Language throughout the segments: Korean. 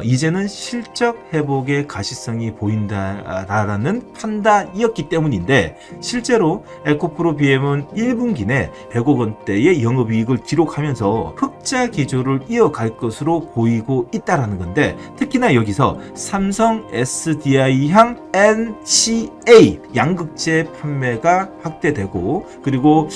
이제는 실적 회복의 가시성이 보인다라는 판단이었기 때문인데 실제로 에코프로 BM은 1분기 내 100억 원대의 영업이익을 기록하면서 흑자 기조를 이어갈 것으로 보이고 있다라는 건데 특히나 여기서 삼성 SDI향 NCA 양극재 판매가 확대되고 그리고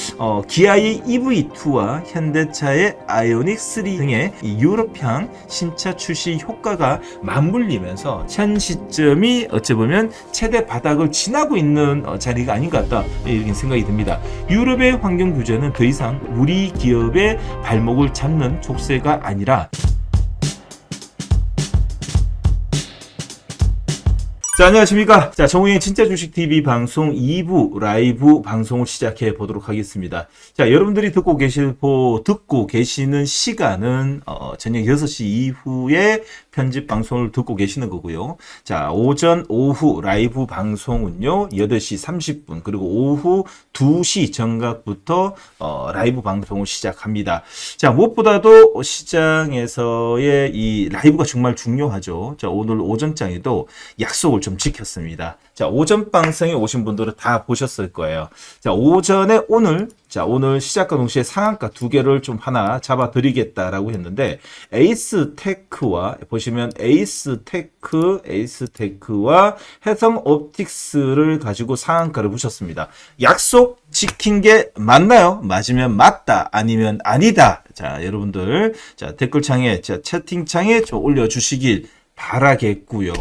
기아의 EV2와 현대차의 아이오닉 3 등의 유럽향 신차 출시 효과가 맞물리면서 현 시점이 어찌 보면 최대 바닥을 지나고 있는 자리가 아닌 것 같다 이렇게 생각이 듭니다. 유럽의 환경 규제는 더 이상 우리 기업의 발목을 잡는 족쇄가 아니라 자, 안녕하십니까. 자, 정우영의 진짜 주식TV 방송 2부 라이브 방송을 시작해 보도록 하겠습니다. 자, 여러분들이 듣고 계시는 시간은, 저녁 6시 이후에 편집 방송을 듣고 계시는 거고요. 자, 오전, 오후 라이브 방송은요, 8시 30분, 그리고 오후 2시 정각부터, 라이브 방송을 시작합니다. 자, 무엇보다도 시장에서의 이 라이브가 정말 중요하죠. 자, 오늘 오전장에도 약속을 좀 지켰습니다. 자, 오전 방송에 오신 분들은 다 보셨을 거예요. 자, 오전에 오늘 시작과 동시에 상한가 두 개를 좀 하나 잡아 드리겠다라고 했는데 에이스테크와 보시면 에이스테크와 해성옵틱스를 가지고 상한가를 붙였습니다. 약속 지킨 게 맞나요? 맞으면 맞다, 아니면 아니다. 자, 여러분들 자, 댓글창에 채팅창에 좀 올려주시길 바라겠고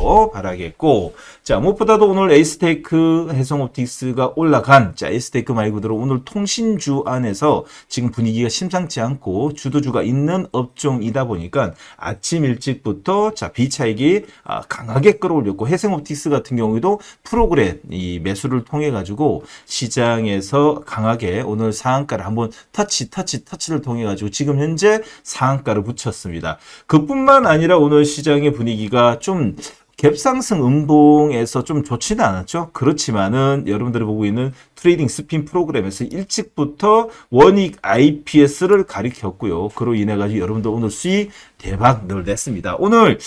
자, 무엇보다도 오늘 에이스테크 해성옵틱스가 올라간 자, 에이스테크 말 그대로 오늘 통신주 안에서 지금 분위기가 심상치 않고 주도주가 있는 업종이다 보니까 아침 일찍부터 자, 비차익이 강하게 끌어올렸고 해성옵틱스 같은 경우에도 프로그램 매수를 통해 가지고 시장에서 강하게 오늘 상한가를 한번 터치를 통해 가지고 지금 현재 상한가를 붙였습니다. 그뿐만 아니라 오늘 시장의 분위기가 좀 갭상승 음봉에서 좀 좋지는 않았죠. 그렇지만은 여러분들이 보고 있는 트레이딩 스핀 프로그램에서 일찍부터 원익 IPS를 가리켰고요. 그로 인해 가지고 여러분들 오늘 수익 대박을 냈습니다. 오늘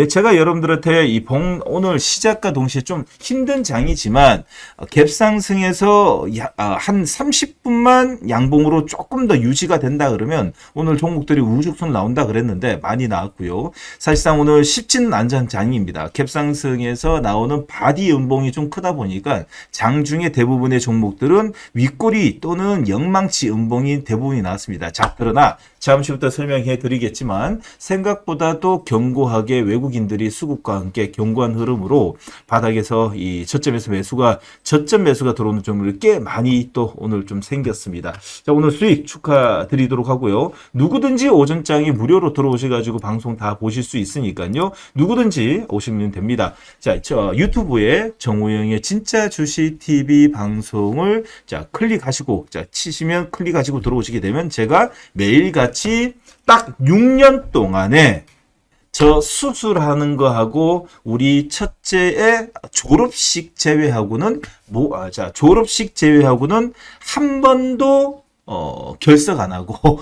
제가 여러분들한테 오늘 시작과 동시에 좀 힘든 장이지만 갭상승에서 한 30분만 양봉으로 조금 더 유지가 된다 그러면 오늘 종목들이 우후죽순 나온다 그랬는데 많이 나왔고요. 사실상 오늘 쉽지는 않은 장입니다. 갭상승에서 나오는 바디 음봉이 좀 크다 보니까 장중에 대부분의 종목들은 윗꼬리 또는 영망치 음봉이 대부분이 나왔습니다. 자, 그러나 잠시부터 설명해 드리겠지만 생각보다도 견고하게 외국인들이 수급과 함께 견고한 흐름으로 바닥에서 이 저점 매수가 들어오는 종목이 꽤 많이 또 오늘 좀 생겼습니다. 자, 오늘 수익 축하드리도록 하고요. 누구든지 오전장이 무료로 들어오셔가지고 방송 다 보실 수 있으니까요. 누구든지 오시면 됩니다. 자, 유튜브에 정우영의 진짜 주식 TV 방송을 클릭하시고 치시면 클릭하시고 들어오시게 되면 제가 매일같이 딱 6년 동안에 저 수술하는 거하고 우리 첫째의 졸업식 제외하고는 한 번도 결석 안 하고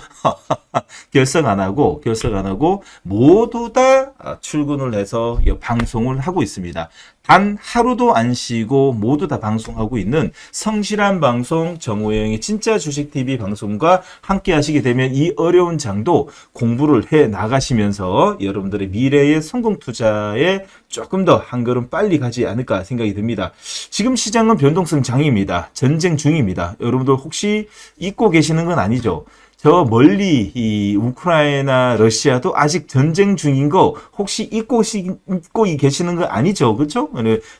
모두 다 출근을 해서 방송을 하고 있습니다. 단 하루도 안 쉬고 모두 다 방송하고 있는 성실한 방송 정우영의 진짜 주식TV 방송과 함께 하시게 되면 이 어려운 장도 공부를 해 나가시면서 여러분들의 미래의 성공 투자에 조금 더 한 걸음 빨리 가지 않을까 생각이 듭니다. 지금 시장은 변동성 장입니다. 전쟁 중입니다. 여러분들 혹시 잊고 계시는 건 아니죠? 저 멀리 이 우크라이나 러시아도 아직 전쟁 중인 거 혹시 잊고 계시는 거 아니죠? 그렇죠?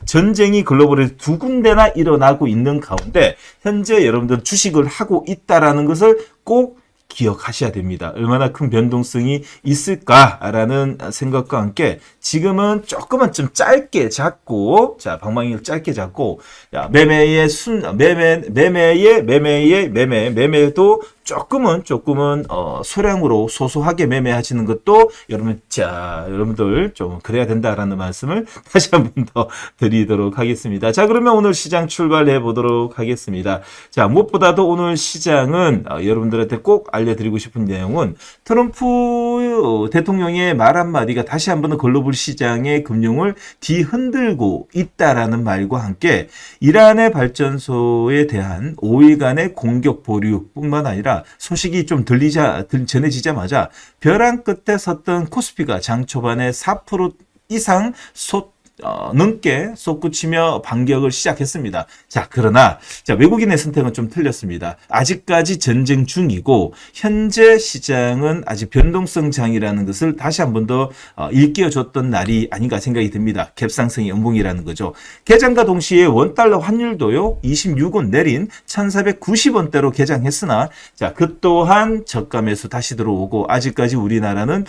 전쟁이 글로벌에 두 군데나 일어나고 있는 가운데 현재 여러분들 주식을 하고 있다라는 것을 꼭 기억하셔야 됩니다. 얼마나 큰 변동성이 있을까라는 생각과 함께 지금은 조금은 좀 짧게 잡고 방망이를 짧게 잡고 매매도 조금은 소량으로 소소하게 매매하시는 것도 여러분들 좀 그래야 된다라는 말씀을 다시 한 번 더 드리도록 하겠습니다. 자, 그러면 오늘 시장 출발해 보도록 하겠습니다. 자, 무엇보다도 오늘 시장은 여러분들한테 꼭 알려드리고 싶은 내용은 트럼프 대통령의 말 한마디가 다시 한번 글로벌 시장의 금융을 뒤흔들고 있다라는 말과 함께 이란의 발전소에 대한 5일간의 공격 보류뿐만 아니라 소식이 좀 전해지자마자 벼랑 끝에 섰던 코스피가 장 초반에 4% 이상 넘게 솟구치며 반격을 시작했습니다. 자, 그러나 외국인의 선택은 좀 틀렸습니다. 아직까지 전쟁 중이고 현재 시장은 아직 변동성장이라는 것을 다시 한 번 더 일깨워줬던 날이 아닌가 생각이 듭니다. 갭상승의 연봉이라는 거죠. 개장과 동시에 원달러 환율도요 26원 내린 1,490원대로 개장했으나 그 또한 저가 매수 다시 들어오고 아직까지 우리나라는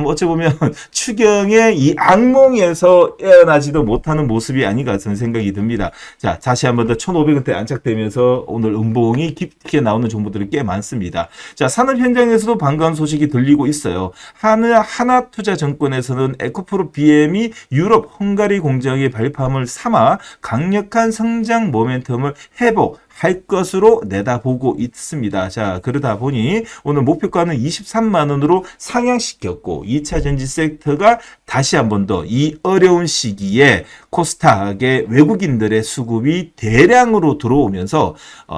어찌 보면 추경의 이 악몽에서 나지도 못하는 모습이 아닌가 저는 생각이 듭니다. 자, 다시 한번 더 1,500원대 안착되면서 오늘 음봉이 깊게 나오는 정보들이 꽤 많습니다. 자, 산업 현장에서도 반가운 소식이 들리고 있어요. 하나투자증권에서는 에코프로 BM이 유럽 헝가리 공장의 발판을 삼아 강력한 성장 모멘텀을 회복할 것으로 내다보고 있습니다. 자, 그러다 보니 오늘 목표가는 23만 원으로 상향시켰고 2차 전지 섹터가 다시 한 번 더 이 어려운 시기에 코스닥의 외국인들의 수급이 대량으로 들어오면서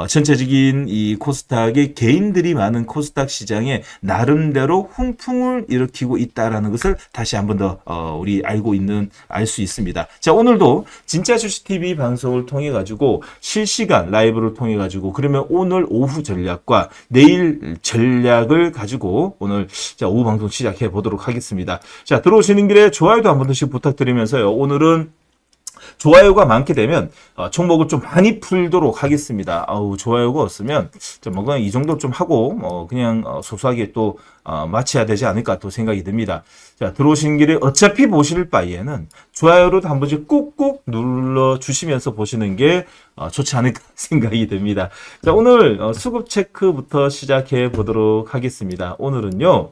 전체적인 이 코스닥의 개인들이 많은 코스닥 시장에 나름대로 훈풍을 일으키고 있다라는 것을 다시 한 번 더 우리 알 수 있습니다. 자, 오늘도 진짜 주식 TV 방송을 통해 가지고 실시간 라이브를 통해 가지고 그러면 오늘 오후 전략과 내일 전략을 가지고 오늘 오후 방송 시작해 보도록 하겠습니다. 자, 들어오시는 길에 좋아요도 한 번씩 부탁드리면서요. 오늘은 좋아요가 많게 되면 종목을 좀 많이 풀도록 하겠습니다. 좋아요가 없으면 그냥 이 정도 좀 하고 그냥 소소하게 또 마쳐야 되지 않을까 또 생각이 듭니다. 자, 들어오신 길에 어차피 보실 바에는 좋아요로 한 번씩 꾹꾹 눌러주시면서 보시는 게 좋지 않을까 생각이 듭니다. 자, 오늘 수급 체크부터 시작해 보도록 하겠습니다. 오늘은요,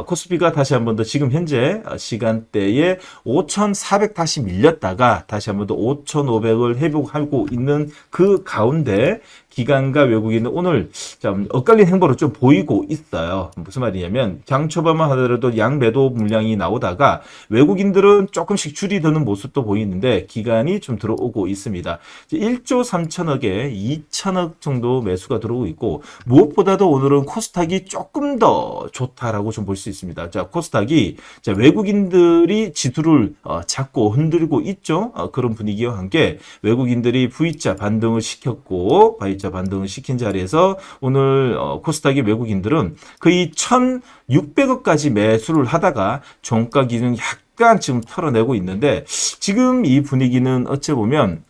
코스피가 다시 한 번 더 지금 현재 시간대에 5,400 다시 밀렸다가 다시 한 번 더 5,500을 회복하고 있는 그 가운데 기관과 외국인은 오늘 좀 엇갈린 행보를 좀 보이고 있어요. 무슨 말이냐면 장 초반만 하더라도 양매도 물량이 나오다가 외국인들은 조금씩 줄이드는 모습도 보이는데 기관이 좀 들어오고 있습니다. 1조 3천억에 2천억 정도 매수가 들어오고 있고 무엇보다도 오늘은 코스닥이 조금 더 좋다라고 좀 볼 수 있습니다. 자, 코스닥이 외국인들이 지수를 잡고 흔들고 있죠. 그런 분위기와 함께 외국인들이 V자 반등을 시켰고 V자 반등을 시킨 자리에서 오늘 코스닥의 외국인들은 거의 1,600억까지 매수를 하다가 종가 기준 약간 지금 털어내고 있는데 지금 이 분위기는 어찌 보면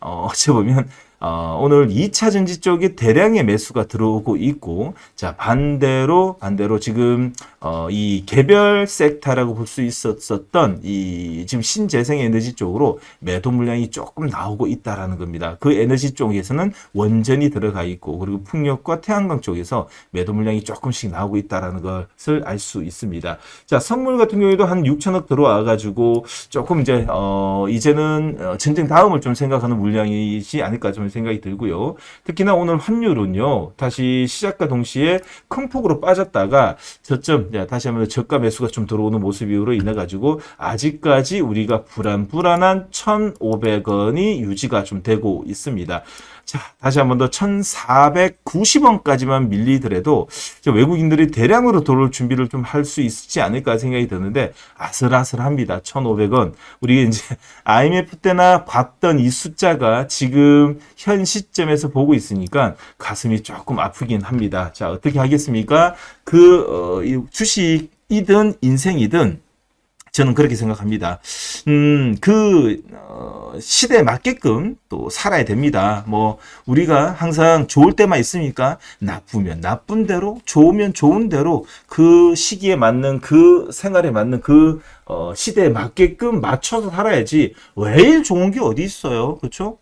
오늘 2차 전지 쪽에 대량의 매수가 들어오고 있고, 자, 반대로 지금, 이 개별 섹터라고 볼 수 있었던 이 지금 신재생 에너지 쪽으로 매도 물량이 조금 나오고 있다라는 겁니다. 그 에너지 쪽에서는 원전이 들어가 있고, 그리고 풍력과 태양광 쪽에서 매도 물량이 조금씩 나오고 있다라는 것을 알 수 있습니다. 자, 선물 같은 경우에도 한 6천억 들어와가지고 조금 이제는 전쟁 다음을 좀 생각하는 물량이지 않을까 좀 생각이 들고요. 특히나 오늘 환율은요, 다시 시작과 동시에 큰 폭으로 빠졌다가 저점, 다시 한번 저가 매수가 좀 들어오는 모습으로 인해 가지고 아직까지 우리가 불안한 1,500원이 유지가 좀 되고 있습니다. 자, 다시 한번 더 1,490원까지만 밀리더라도 외국인들이 대량으로 들어올 준비를 좀 할 수 있지 않을까 생각이 드는데 아슬아슬합니다. 1,500원. 우리 이제 IMF 때나 봤던 이 숫자가 지금 현 시점에서 보고 있으니까 가슴이 조금 아프긴 합니다. 자, 어떻게 하겠습니까? 이 주식이든 인생이든 저는 그렇게 생각합니다. 시대에 맞게끔 또 살아야 됩니다. 우리가 항상 좋을 때만 있으니까 나쁘면 나쁜 대로, 좋으면 좋은 대로 그 시기에 맞는 그 생활에 맞는 그 시대에 맞게끔 맞춰서 살아야지 매일 좋은 게 어디 있어요, 그렇죠?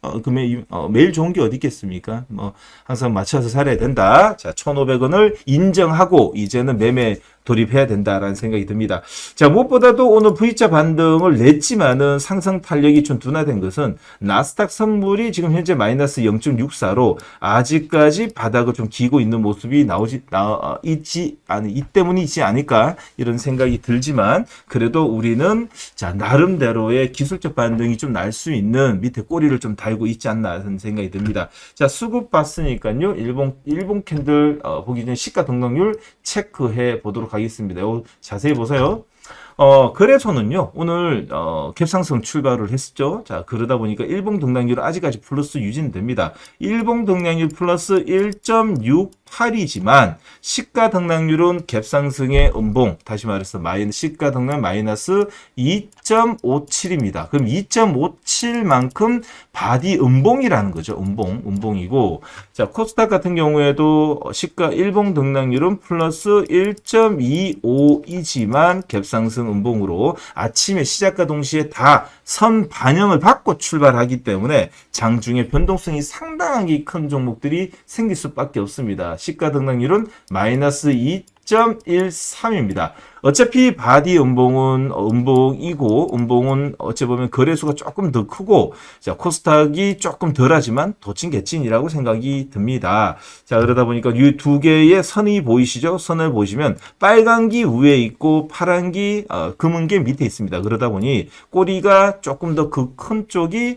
매일 좋은 게 어디 있겠습니까? 뭐 항상 맞춰서 살아야 된다. 자, 1,500원을 인정하고 이제는 매매 돌입해야 된다라는 생각이 듭니다. 자, 무엇보다도 오늘 V자 반등을 냈지만은 상승 탄력이 좀 둔화된 것은 나스닥 선물이 지금 현재 마이너스 0.64로 아직까지 바닥을 좀 기고 있는 모습이 이 때문이지 않을까 이런 생각이 들지만 일단 우리는 자, 나름대로의 기술적 반등이 좀 날 수 있는 밑에 꼬리를 좀 달고 있지 않나 하는 생각이 듭니다. 자, 수급 봤으니까요. 일본 캔들 보기 전에 시가 등락률 체크해 보도록 하겠습니다. 자세히 보세요. 그래서는요, 오늘, 갭상승 출발을 했죠. 자, 그러다 보니까 일봉 등락률은 아직까지 플러스 유지는 됩니다. 일봉 등락률 플러스 1.68이지만, 시가 등락률은 갭상승의 음봉, 다시 말해서 시가 등락 마이너스 2.57입니다. 그럼 2.57만큼 바디 음봉이라는 거죠. 음봉이고, 자, 코스닥 같은 경우에도 시가 일봉 등락률은 플러스 1.25이지만, 갭상승 음봉으로 아침에 시작과 동시에 다 선 반영을 받고 출발하기 때문에 장중에 변동성이 상당히 큰 종목들이 생길 수밖에 없습니다. 시가 등락률은 마이너스 2.13입니다. 어차피 바디 음봉은 어찌 보면 거래수가 조금 더 크고, 자, 코스닥이 조금 덜하지만 도찐개찐이라고 생각이 듭니다. 자, 그러다 보니까 이 두 개의 선이 보이시죠? 선을 보시면 빨간기 위에 있고 파란기, 검은게 밑에 있습니다. 그러다 보니 꼬리가 조금 더 그 큰 쪽이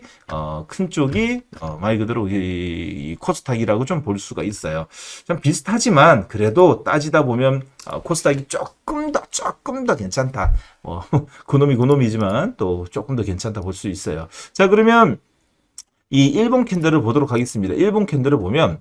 말 그대로 이 코스닥이라고 좀 볼 수가 있어요. 좀 비슷하지만 그래도 따지다 보면 코스닥이 조금 더 괜찮다. 그놈이지만 또 조금 더 괜찮다 볼 수 있어요. 자, 그러면 이 일본 캔들을 보도록 하겠습니다. 일본 캔들을 보면,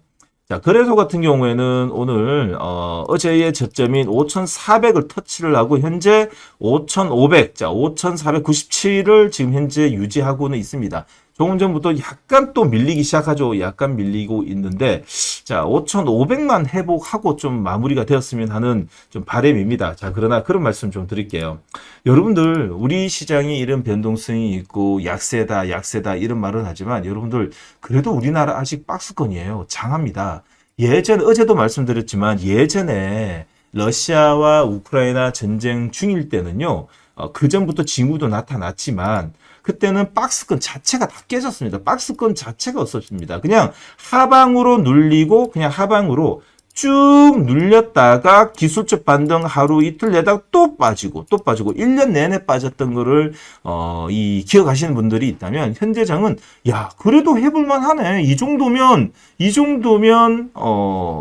자, 거래소 같은 경우에는 오늘, 어제의 저점인 5,400을 터치를 하고, 현재 5,500, 자, 5,497을 지금 현재 유지하고는 있습니다. 조금 전부터 약간 또 밀리기 시작하죠. 약간 밀리고 있는데, 자, 5,500만 회복하고 좀 마무리가 되었으면 하는 좀 바람입니다. 자, 그러나 그런 말씀 좀 드릴게요. 여러분들, 우리 시장이 이런 변동성이 있고 약세다 이런 말은 하지만 여러분들, 그래도 우리나라 아직 박스권이에요. 장합니다. 어제도 말씀드렸지만 예전에 러시아와 우크라이나 전쟁 중일 때는요, 그 전부터 징후도 나타났지만 그때는 박스권 자체가 다 깨졌습니다. 박스권 자체가 없었습니다. 그냥 하방으로 눌리고 그냥 하방으로 쭉 눌렸다가 기술적 반등 하루 이틀 내다가 또 빠지고 1년 내내 빠졌던 거를 기억하시는 분들이 있다면 현재장은 야, 그래도 해볼만 하네. 이 정도면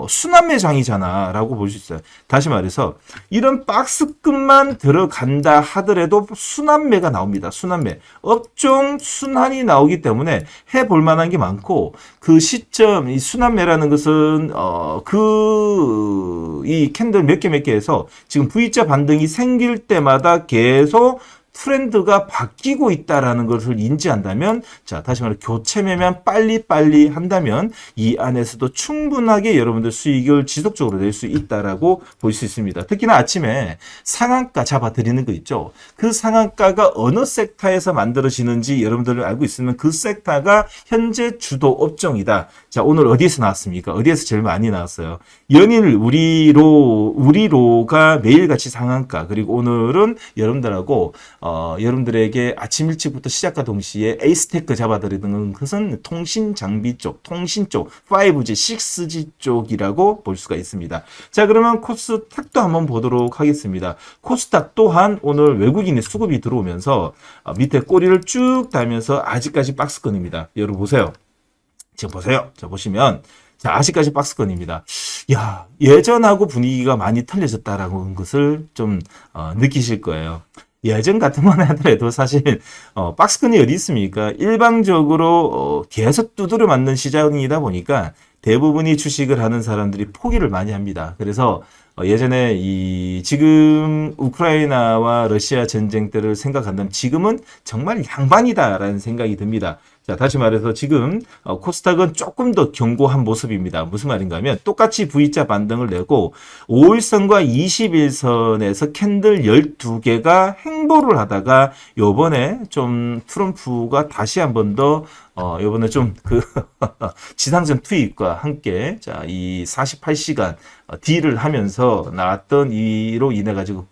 순환매장이잖아라고 볼 수 있어요. 다시 말해서 이런 박스권만 들어간다 하더라도 순환매가 나옵니다. 순환매. 업종 순환이 나오기 때문에 해볼 만한 게 많고, 그 시점 이 순환매라는 것은 이 캔들 몇 개 해서 지금 V자 반등이 생길 때마다 계속 트렌드가 바뀌고 있다라는 것을 인지한다면, 자, 다시 말해 교체 매매만 빨리 한다면 이 안에서도 충분하게 여러분들 수익을 지속적으로 낼 수 있다라고 볼 수 있습니다. 특히나 아침에 상한가 잡아드리는 거 있죠. 그 상한가가 어느 섹터에서 만들어지는지 여러분들 알고 있으면 그 섹터가 현재 주도 업종이다. 자, 오늘 어디에서 나왔습니까? 어디에서 제일 많이 나왔어요? 연일 우리로가 매일같이 상한가, 그리고 오늘은 여러분들하고 여러분들에게 아침 일찍부터 시작과 동시에 에이스테크 잡아드리는 것은 통신 장비 쪽, 통신 쪽, 5G, 6G 쪽이라고 볼 수가 있습니다. 자, 그러면 코스닥도 한번 보도록 하겠습니다. 코스닥 또한 오늘 외국인의 수급이 들어오면서 밑에 꼬리를 쭉 달면서 아직까지 박스권입니다. 여러분 보세요. 지금 보세요. 자, 보시면 자, 아직까지 박스권입니다. 야, 예전하고 분위기가 많이 틀려졌다라는 것을 좀 느끼실 거예요. 예전 같은만 하더라도 사실 박스권이 어디 있습니까? 일방적으로 계속 두드려 맞는 시장이다 보니까 대부분이 주식을 하는 사람들이 포기를 많이 합니다. 그래서 예전에 지금 우크라이나와 러시아 전쟁 때를 생각한다면 지금은 정말 양반이다라는 생각이 듭니다. 자, 다시 말해서 지금 코스닥은 조금 더 견고한 모습입니다. 무슨 말인가 하면 똑같이 V자 반등을 내고 5일선과 21선에서 캔들 12개가 횡보를 하다가 요번에 좀 트럼프가 다시 한 번 더 요번에 좀 지상전 투입과 함께 자, 이 48시간 딜을 하면서 나왔던 이로 인해 가지고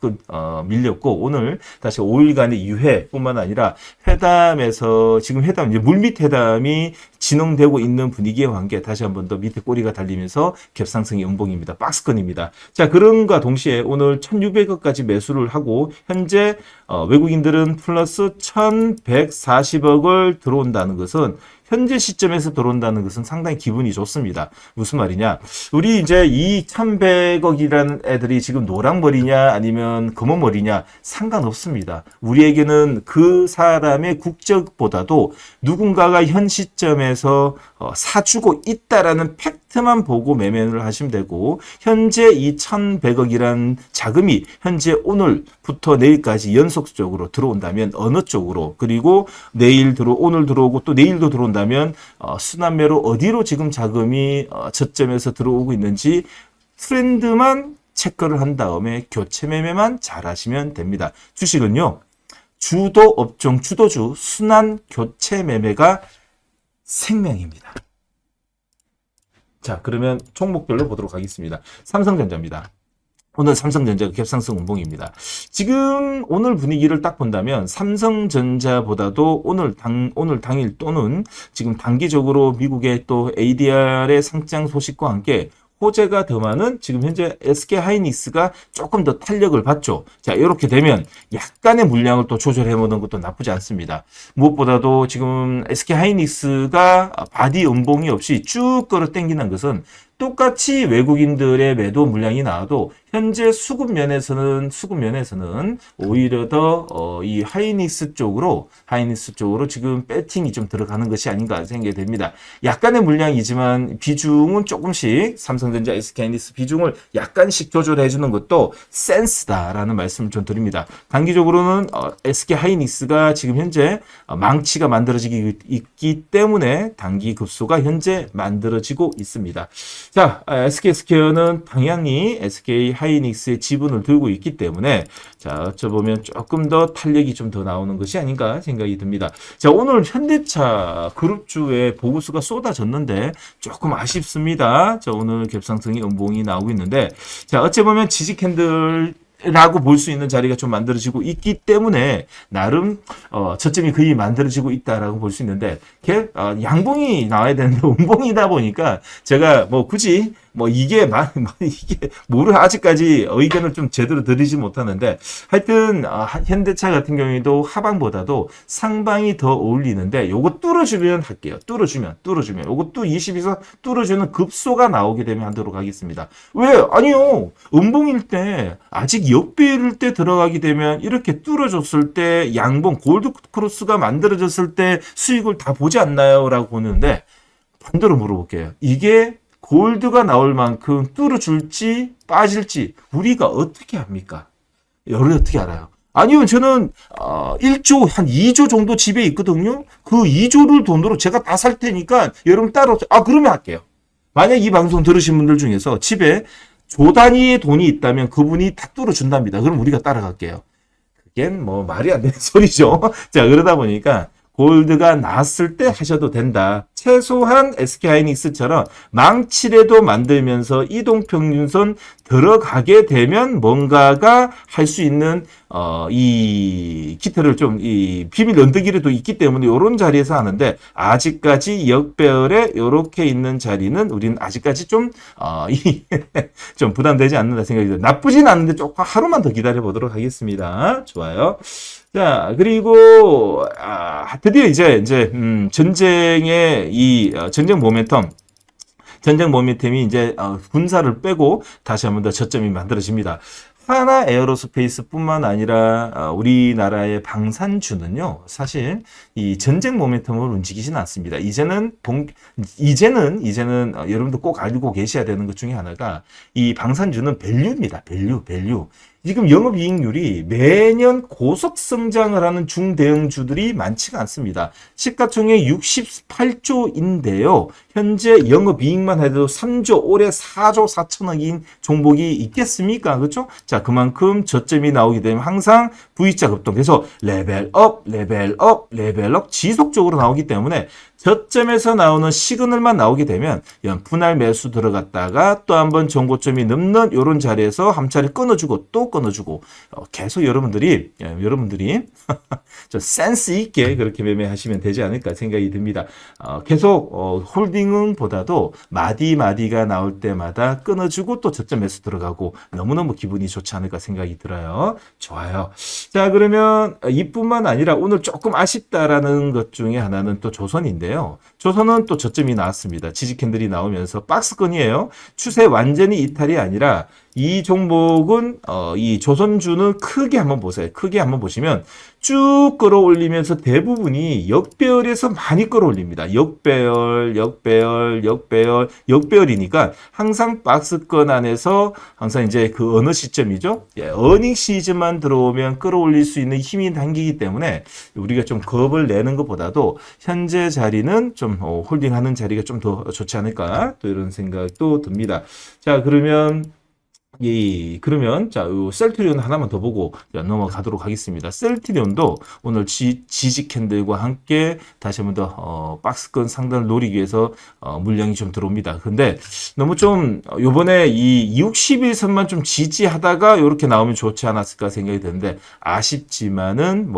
밀렸고 오늘 다시 5일간의 유회뿐만 아니라 회담에서 지금 회담 이제 물밑 회담이 진행되고 있는 분위기와 함께 다시 한 번 더 밑에 꼬리가 달리면서 갭상승의 음봉입니다. 박스권입니다. 자, 그런가 동시에 오늘 1,600억까지 매수를 하고 현재 외국인들은 플러스 1,140억을 들어온다는 것은 현재 시점에서 들어온다는 것은 상당히 기분이 좋습니다. 무슨 말이냐? 우리 이제 이 1,100억이라는 애들이 지금 노랑머리냐 아니면 검은머리냐 상관없습니다. 우리에게는 그 사람의 국적보다도 누군가가 현 시점에서 사주고 있다라는 팩트만 보고 매매를 하시면 되고 현재 이 1,100억이라는 자금이 현재 오늘부터 내일까지 연속적으로 들어온다면 어느 쪽으로 그리고 오늘 들어오고 또 내일도 들어온다면 순환매로 어디로 지금 자금이 저점에서 들어오고 있는지 트렌드만 체크를 한 다음에 교체 매매만 잘 하시면 됩니다. 주식은요. 주도 업종 주도주 순환 교체 매매가 생명입니다. 자, 그러면 종목별로 보도록 하겠습니다. 삼성전자입니다. 오늘 삼성전자가 갭상승 운봉입니다. 지금 오늘 분위기를 딱 본다면 삼성전자보다도 오늘 당일 또는 지금 단기적으로 미국의 또 ADR의 상장 소식과 함께 호재가 더 많은 지금 현재 SK하이닉스가 조금 더 탄력을 받죠. 자, 이렇게 되면 약간의 물량을 또 조절해 보는 것도 나쁘지 않습니다. 무엇보다도 지금 SK하이닉스가 바디 음봉이 없이 쭉 끌어당기는 것은 똑같이 외국인들의 매도 물량이 나와도 현재 수급 면에서는 오히려 더 이 하이닉스 쪽으로 지금 배팅이 좀 들어가는 것이 아닌가 생각이 됩니다. 약간의 물량이지만 비중은 조금씩 삼성전자, SK하이닉스 비중을 약간씩 조절해 주는 것도 센스다라는 말씀을 좀 드립니다. 단기적으로는 SK하이닉스가 지금 현재 망치가 만들어지기 있기 때문에 단기 급소가 현재 만들어지고 있습니다. 자, SK스퀘어는 방향이 SK하이닉스의 지분을 들고 있기 때문에 자, 어쩌보면 조금 더 탄력이 좀 더 나오는 것이 아닌가 생각이 듭니다. 자, 오늘 현대차 그룹주의 보고수가 쏟아졌는데 조금 아쉽습니다. 자, 오늘 갭상승이 음봉이 나오고 있는데 자, 어찌보면 지지 캔들 라고 볼 수 있는 자리가 좀 만들어지고 있기 때문에 나름 저점이 거의 만들어지고 있다라고 볼 수 있는데 양봉이 나와야 되는데 음봉이다 보니까 제가 굳이 이게 뭐를 아직까지 의견을 좀 제대로 드리지 못하는데 하여튼 현대차 같은 경우에도 하방보다도 상방이 더 어울리는데 요거 뚫어주면 할게요. 뚫어주면 요거 22선 뚫어주는 급소가 나오게 되면 하도록 하겠습니다. 왜? 아니요. 음봉일 때 아직 역배일 때 들어가게 되면 이렇게 뚫어줬을 때 양봉 골드 크로스가 만들어졌을 때 수익을 다 보지 않나요? 라고 보는데 반대로 물어볼게요. 이게 골드가 나올 만큼 뚫어줄지 빠질지 우리가 어떻게 합니까? 여러분 어떻게 알아요? 아니면 저는 1조 한 2조 정도 집에 있거든요. 그 2조를 돈으로 제가 다 살 테니까 여러분 따로 그러면 할게요. 만약 이 방송 들으신 분들 중에서 집에 조 단위의 돈이 있다면 그분이 다 뚫어준답니다. 그럼 우리가 따라갈게요. 그겐 말이 안 되는 소리죠. 자, 그러다 보니까 골드가 나왔을 때 하셔도 된다. 최소한 SK하이닉스처럼 망치라도 만들면서 이동평균선 들어가게 되면 뭔가가 할 수 있는 이 기타를 좀 이 비밀 언덕이라도 있기 때문에 이런 자리에서 하는데 아직까지 역배열에 이렇게 있는 자리는 우리는 아직까지 좀 부담되지 않는다 생각이 들어요. 나쁘진 않은데 조금 하루만 더 기다려 보도록 하겠습니다. 좋아요. 자, 그리고 드디어 이제 전쟁의 전쟁 모멘텀이 이제 군사를 빼고 다시 한번 더 저점이 만들어집니다. 하나 에어로스페이스뿐만 아니라 우리나라의 방산주는요, 사실 이 전쟁 모멘텀을 움직이지는 않습니다. 이제는 여러분들 꼭 알고 계셔야 되는 것 중에 하나가 이 방산주는 밸류입니다. 밸류. 지금 영업이익률이 매년 고속 성장을 하는 중대형주들이 많지가 않습니다. 시가총액 68조인데요. 현재 영업이익만 해도 3조, 올해 4조 4천억인 종목이 있겠습니까? 그렇죠? 자, 그만큼 저점이 나오게 되면 항상 V자 급등. 그래서 레벨업, 레벨업, 레벨업 지속적으로 나오기 때문에 저점에서 나오는 시그널만 나오게 되면 분할 매수 들어갔다가 또 한번 정고점이 넘는 이런 자리에서 한 차례 끊어주고 또 끊어주고 계속 여러분들이 좀 센스 있게 그렇게 매매하시면 되지 않을까 생각이 듭니다. 계속 홀딩은 보다도 마디가 나올 때마다 끊어주고 또 저점 매수 들어가고 너무너무 기분이 좋지 않을까 생각이 들어요. 좋아요. 자, 그러면 이뿐만 아니라 오늘 조금 아쉽다라는 것 중에 하나는 또 조선인데요. 조선은 또 저점이 나왔습니다. 지지 캔들이 나오면서 박스권이에요. 추세 완전히 이탈이 아니라 이 종목은 이 조선주는 크게 한번 보세요. 크게 한번 보시면 쭉 끌어올리면서 대부분이 역배열에서 많이 끌어올립니다. 역배열이니까 항상 박스권 안에서 항상 이제 그 어느 시점이죠? 어닝 시즌만 들어오면 끌어올릴 수 있는 힘이 당기기 때문에 우리가 좀 겁을 내는 것보다도 현재 자리는 좀 홀딩하는 자리가 좀 더 좋지 않을까? 또 이런 생각도 듭니다. 자, 그러면 자, 요 셀트리온 하나만 더 보고 넘어가도록 하겠습니다. 셀트리온도 오늘 지지 캔들과 함께 다시 한번 더 박스권 상단을 노리기 위해서 물량이 좀 들어옵니다. 근데 너무 좀 요번에 이 60일선만 좀 지지하다가 이렇게 나오면 좋지 않았을까 생각이 드는데 아쉽지만은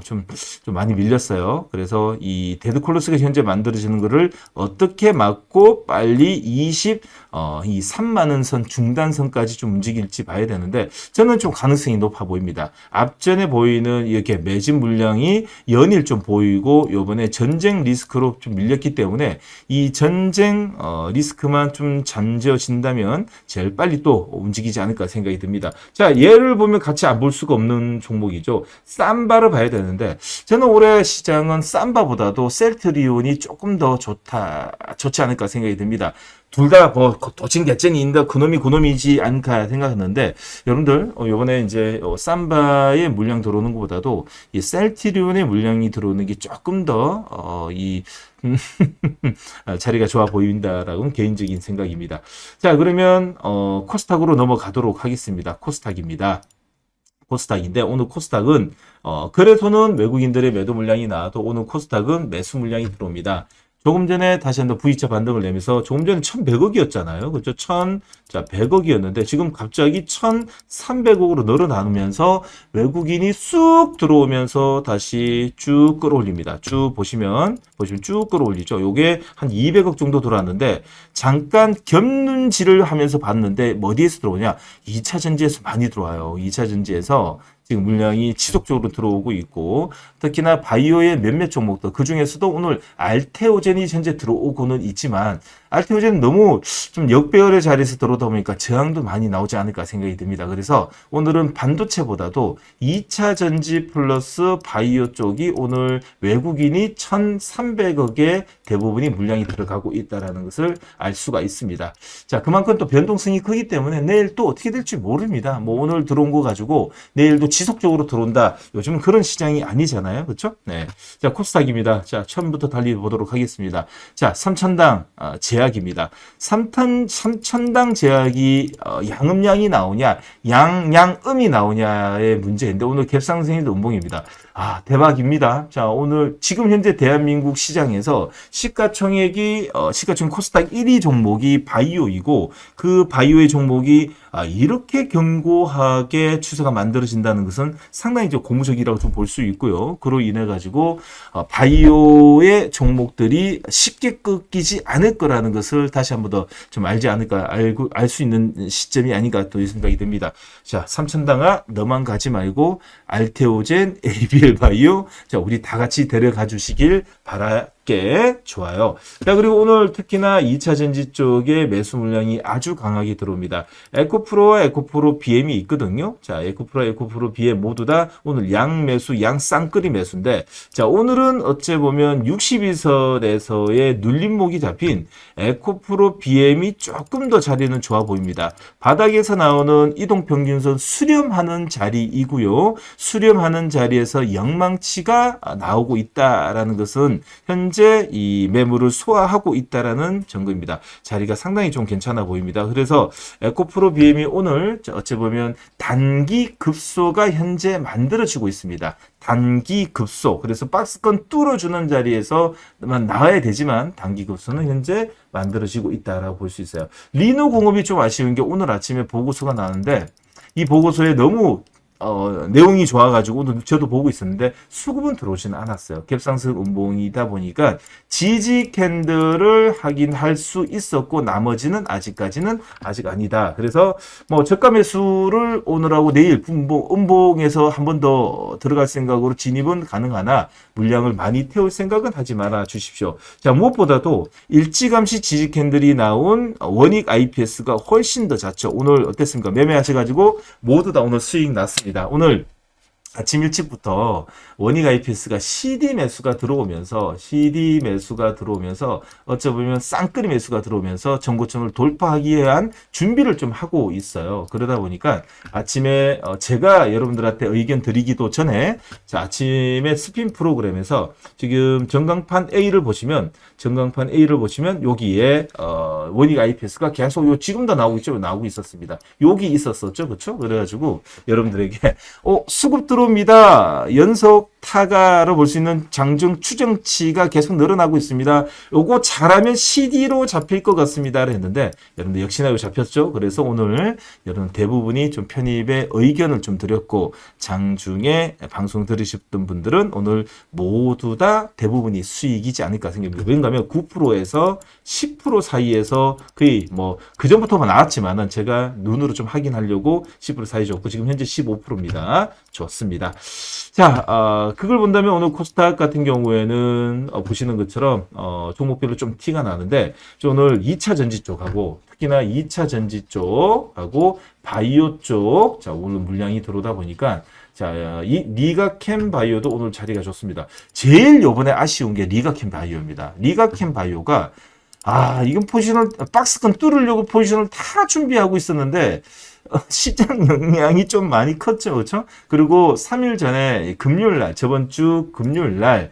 좀 많이 밀렸어요. 그래서 이 데드콜로스가 현재 만들어지는 거를 어떻게 막고 빨리 이 3만 원 선 중단선까지 좀 움직일지 봐야 되는데 저는 좀 가능성이 높아 보입니다. 앞전에 보이는 이렇게 매진 물량이 연일 좀 보이고 요번에 전쟁 리스크로 좀 밀렸기 때문에 이 전쟁 리스크만 좀 잠재워진다면 제일 빨리 또 움직이지 않을까 생각이 듭니다. 자, 얘를 보면 같이 안 볼 수가 없는 종목이죠. 삼바를 봐야 되는데 저는 올해 시장은 삼바보다도 셀트리온이 조금 더 좋지 않을까 생각이 듭니다. 둘 다 도친 개쩐이 있는데 그놈이지 않을까 생각했는데 여러분들 요번에 이제 삼바의 물량 들어오는 것보다도 이 셀트리온의 물량이 들어오는 게 조금 더 자리가 좋아 보인다라고는 개인적인 생각입니다. 자, 그러면 코스닥으로 넘어가도록 하겠습니다. 코스닥인데 오늘 코스닥은 그래서는 외국인들의 매도 물량이 나와도 오늘 코스닥은 매수 물량이 들어옵니다. 조금 전에 다시 한번 V자 반등을 내면서 조금 전에 1100억이었잖아요. 그렇죠? 100억이었는데 지금 갑자기 1300억으로 늘어나면서 외국인이 쑥 들어오면서 다시 쭉 끌어올립니다. 쭉 보시면 쭉 끌어올리죠. 요게 한 200억 정도 들어왔는데 잠깐 겹눈질을 하면서 봤는데 어디에서 들어오냐? 2차 전지에서 많이 들어와요. 2차 전지에서 지금 물량이 지속적으로 들어오고 있고 특히나 바이오의 몇몇 종목들 그중에서도 오늘 알테오젠이 현재 들어오고는 있지만 알테오젠은 너무 좀 역배열의 자리에서 들어오다 보니까 저항도 많이 나오지 않을까 생각이 듭니다. 그래서 오늘은 반도체보다도 2차 전지 플러스 바이오 쪽이 오늘 외국인이 1,300억의 대부분이 물량이 들어가고 있다는 것을 알 수가 있습니다. 자, 그만큼 또 변동성이 크기 때문에 내일 또 어떻게 될지 모릅니다. 오늘 들어온 거 가지고 내일도 지속적으로 들어온다. 요즘은 그런 시장이 아니잖아요. 그렇죠? 네. 자, 코스닥입니다. 자, 처음부터 달려보도록 하겠습니다. 자, 3천당 제약입니다. 3천당 제약이 양음량이 나오냐, 양음이 나오냐의 문제인데 오늘 갭상승인데 운봉입니다. 대박입니다. 자, 오늘 지금 현재 대한민국 시장에서 시가총액 코스닥 1위 종목이 바이오이고 그 바이오의 종목이 이렇게 견고하게 추세가 만들어진다는 것은 상당히 고무적이라고 좀 볼 수 있고요. 그로 인해 가지고 바이오의 종목들이 쉽게 꺾이지 않을 거라는 것을 다시 한번 더 좀 알지 않을까 알 수 있는 시점이 아닌가 또 이 생각이 듭니다. 자, 삼천당아 너만 가지 말고 알테오젠, ABL 바이오 자, 우리 다 같이 데려가 주시길 바랄게요. 낮게 좋아요. 자, 그리고 오늘 특히나 2차 전지 쪽에 매수 물량이 아주 강하게 들어옵니다. 에코프로와 에코프로 BM이 있거든요. 자, 에코프로, 에코프로 BM 모두 다 오늘 양 매수, 양 쌍끌이 매수인데, 자, 오늘은 어째 보면 61선에서의 눌림목이 잡힌 에코프로 BM이 조금 더 자리는 좋아 보입니다. 바닥에서 나오는 이동평균선 수렴하는 자리이고요. 수렴하는 자리에서 영망치가 나오고 있다라는 것은 현재 이 매물을 소화하고 있다라는 증거입니다. 자리가 상당히 좀 괜찮아 보입니다. 그래서 에코프로 BM이 오늘 어찌 보면 단기 급소가 현재 만들어지고 있습니다. 단기 급소. 그래서 박스권 뚫어주는 자리에서만 나와야 되지만 단기 급소는 현재 만들어지고 있다라고 볼 수 있어요. 리누공업이 좀 아쉬운 게 오늘 아침에 보고서가 나왔는데 이 보고서에 너무 내용이 좋아가지고 오늘 저도 보고 있었는데 수급은 들어오지는 않았어요. 갭상승 음봉이다 보니까 지지 캔들을 확인할 수 있었고 나머지는 아직까지는 아직 아니다. 그래서 뭐 저가 매수를 오늘하고 내일 음봉에서 한 번 더 들어갈 생각으로 진입은 가능하나 물량을 많이 태울 생각은 하지 말아 주십시오. 자, 무엇보다도 일찌감치 지지 캔들이 나온 원익 IPS가 훨씬 더 잦죠. 오늘 어땠습니까? 매매하셔가지고 모두 다 오늘 수익 났습니다. 오늘 아침 일찍부터 원익 IPS가 CD 매수가 들어오면서 어찌 보면 쌍끌이 매수가 들어오면서 정고점을 돌파하기 위한 준비를 좀 하고 있어요. 그러다 보니까 아침에 제가 여러분들한테 의견 드리기도 전에 자, 아침에 스핀 프로그램에서 지금 전광판 A를 보시면 여기에 원익 IPS가 계속 지금도 나오고 있죠. 나오고 있었습니다. 여기 있었었죠. 그렇죠? 그래가지고 여러분들에게 수급 들어옵니다. 연속 타가로 볼 수 있는 장중 추정치가 계속 늘어나고 있습니다. 요거 잘하면 CD로 잡힐 것 같습니다. 했는데 여러분들 역시나 이거 잡혔죠. 그래서 오늘 여러분 대부분이 좀 편입의 의견을 좀 드렸고 장중에 방송 들으셨던 분들은 오늘 모두 다 대부분이 수익이지 않을까 생각합니다. 왜냐하면 9%에서 10% 사이에서 거의 뭐 그전부터만 나왔지만은 제가 눈으로 좀 확인하려고 10% 사이 줬고 지금 현재 15%입니다. 좋습니다. 자, 그걸 본다면 오늘 코스닥 같은 경우에는 보시는 것처럼 종목별로 좀 티가 나는데 오늘 2차 전지 쪽하고 특히나 2차 전지 쪽하고 바이오 쪽 자, 오늘 물량이 들어오다 보니까 자, 이 리가캠 바이오도 오늘 자리가 좋습니다. 제일 요번에 아쉬운 게 리가캠 바이오입니다. 리가캠 바이오가 이건 포지션을 박스권 뚫으려고 포지션을 다 준비하고 있었는데 시장 영향이 좀 많이 컸죠. 그렇죠? 그리고 3일 전에 금요일날 저번 주 금요일날에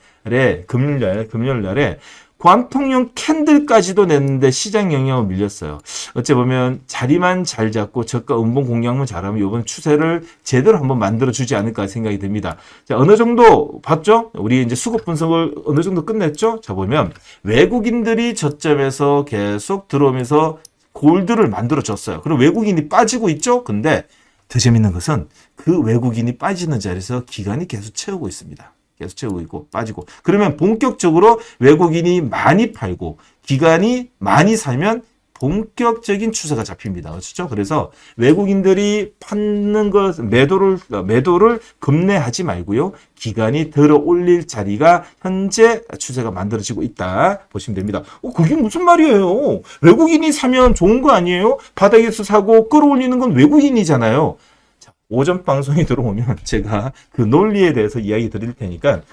관통용 캔들까지도 냈는데 시장 영향을 밀렸어요. 어째 보면 자리만 잘 잡고 저가 음봉 공략만 잘하면 이번 추세를 제대로 한번 만들어주지 않을까 생각이 듭니다. 자, 어느 정도 봤죠? 우리 이제 수급 분석을 어느 정도 끝냈죠? 자, 보면 외국인들이 저점에서 계속 들어오면서 골드를 만들어줬어요. 그리고 외국인이 빠지고 있죠? 근데 더 재밌는 것은 그 외국인이 빠지는 자리에서 기관이 계속 채우고 있습니다. 계속 채우고 있고 빠지고. 그러면 본격적으로 외국인이 많이 팔고 기관이 많이 사면 본격적인 추세가 잡힙니다. 그렇죠? 그래서 외국인들이 파는 것, 매도를 급내하지 말고요. 기간이 들어 올릴 자리가 현재 추세가 만들어지고 있다 보시면 됩니다. 그게 무슨 말이에요? 외국인이 사면 좋은 거 아니에요? 바닥에서 사고 끌어올리는 건 외국인이잖아요. 오전 방송이 들어오면 제가 그 논리에 대해서 이야기 드릴 테니까